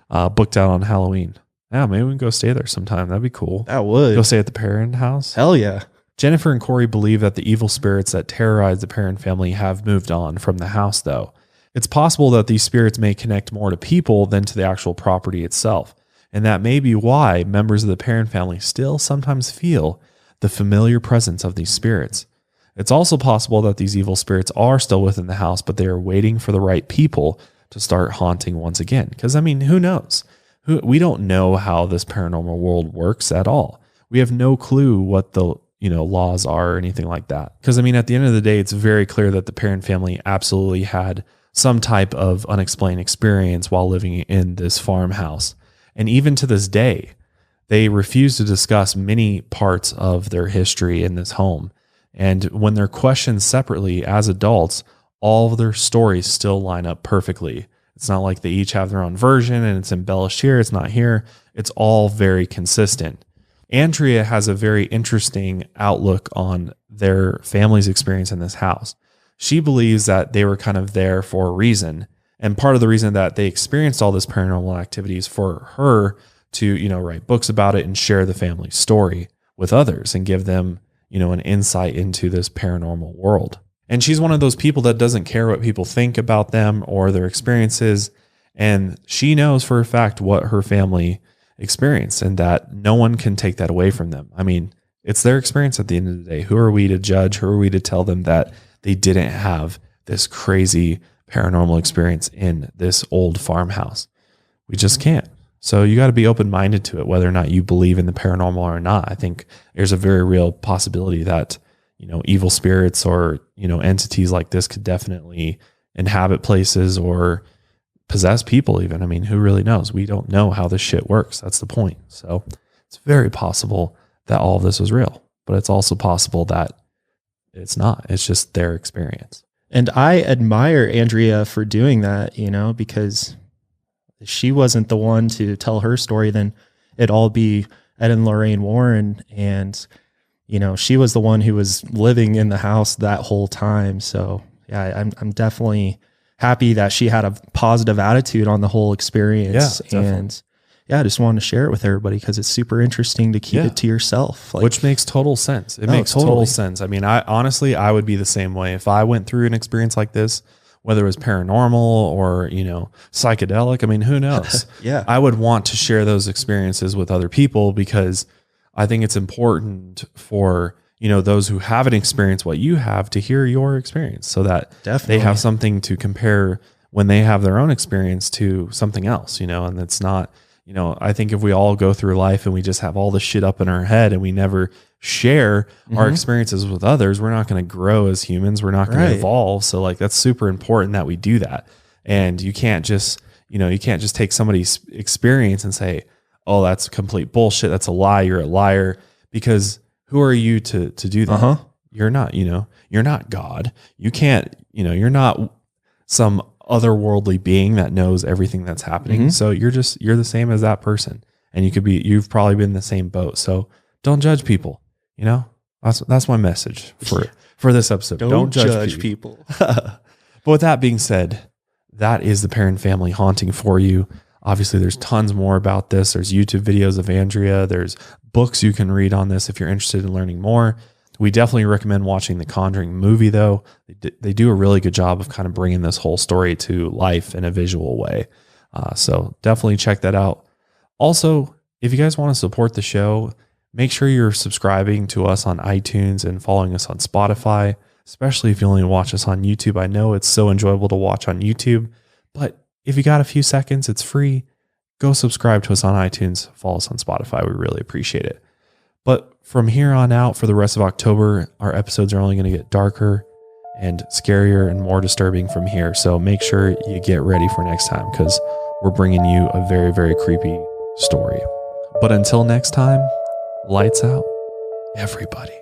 Speaker 1: booked out on Halloween. Yeah, maybe we can go stay there sometime. That'd be cool.
Speaker 2: That would.
Speaker 1: Go stay at the Perron house.
Speaker 2: Hell yeah.
Speaker 1: Jennifer and Corey believe that the evil spirits that terrorize the Perron family have moved on from the house, though. It's possible that these spirits may connect more to people than to the actual property itself. And that may be why members of the Perron family still sometimes feel the familiar presence of these spirits. It's also possible that these evil spirits are still within the house, but they are waiting for the right people to start haunting once again. Because, I mean, who knows? We don't know how this paranormal world works at all. We have no clue what the laws are or anything like that. Because, I mean, at the end of the day, it's very clear that the Perron family absolutely had some type of unexplained experience while living in this farmhouse. And even to this day, they refuse to discuss many parts of their history in this home. And when they're questioned separately as adults, all of their stories still line up perfectly. It's not like they each have their own version and it's embellished here, it's not here. It's all very consistent. Andrea has a very interesting outlook on their family's experience in this house. She believes that they were kind of there for a reason. And part of the reason that they experienced all this paranormal activity is for her to, write books about it and share the family story with others and give them, an insight into this paranormal world. And she's one of those people that doesn't care what people think about them or their experiences. And she knows for a fact what her family experienced and that no one can take that away from them. I mean, it's their experience at the end of the day. Who are we to judge? Who are we to tell them that they didn't have this crazy paranormal experience in this old farmhouse? We just can't. So you got to be open-minded to it, whether or not you believe in the paranormal or not. I think there's a very real possibility that, evil spirits or, entities like this could definitely inhabit places or possess people even. I mean, who really knows? We don't know how this shit works. That's the point. So it's very possible that all of this was real, but it's also possible that it's not. It's just their experience.
Speaker 2: And I admire Andrea for doing that, because if she wasn't the one to tell her story, then it'd all be Ed and Lorraine Warren. And, she was the one who was living in the house that whole time. So yeah, I'm definitely happy that she had a positive attitude on the whole experience.
Speaker 1: Yeah,
Speaker 2: and yeah, I just wanted to share it with everybody because it's super interesting to keep it to yourself.
Speaker 1: Which makes total sense. It makes total sense. I mean, I would be the same way. If I went through an experience like this, whether it was paranormal or, psychedelic, I mean, who knows?
Speaker 2: Yeah.
Speaker 1: I would want to share those experiences with other people because I think it's important for, those who haven't experienced what you have to hear your experience so that they have something to compare when they have their own experience to something else, and it's not, I think if we all go through life and we just have all this shit up in our head and we never share our experiences with others, we're not going to grow as humans. We're not going to evolve. So that's super important that we do that. And you can't just, take somebody's experience and say, oh, that's complete bullshit. That's a lie. You're a liar. Because who are you to do that? You're not, you're not God. You can't, you're not some otherworldly being that knows everything that's happening. So you're the same as that person. And you've probably been in the same boat. So don't judge people. That's my message for this episode. Don't judge people. But with that being said, that is the Perron family haunting for you. Obviously, there's tons more about this. There's YouTube videos of Andrea. There's books you can read on this if you're interested in learning more. We definitely recommend watching the Conjuring movie, though. They do a really good job of kind of bringing this whole story to life in a visual way. So definitely check that out. Also, if you guys want to support the show, make sure you're subscribing to us on iTunes and following us on Spotify, especially if you only watch us on YouTube. I know it's so enjoyable to watch on YouTube, but if you got a few seconds, it's free. Go subscribe to us on iTunes, follow us on Spotify. We really appreciate it. But from here on out, for the rest of October, our episodes are only going to get darker and scarier and more disturbing from here. So make sure you get ready for next time because we're bringing you a very, very creepy story. But until next time, lights out, everybody.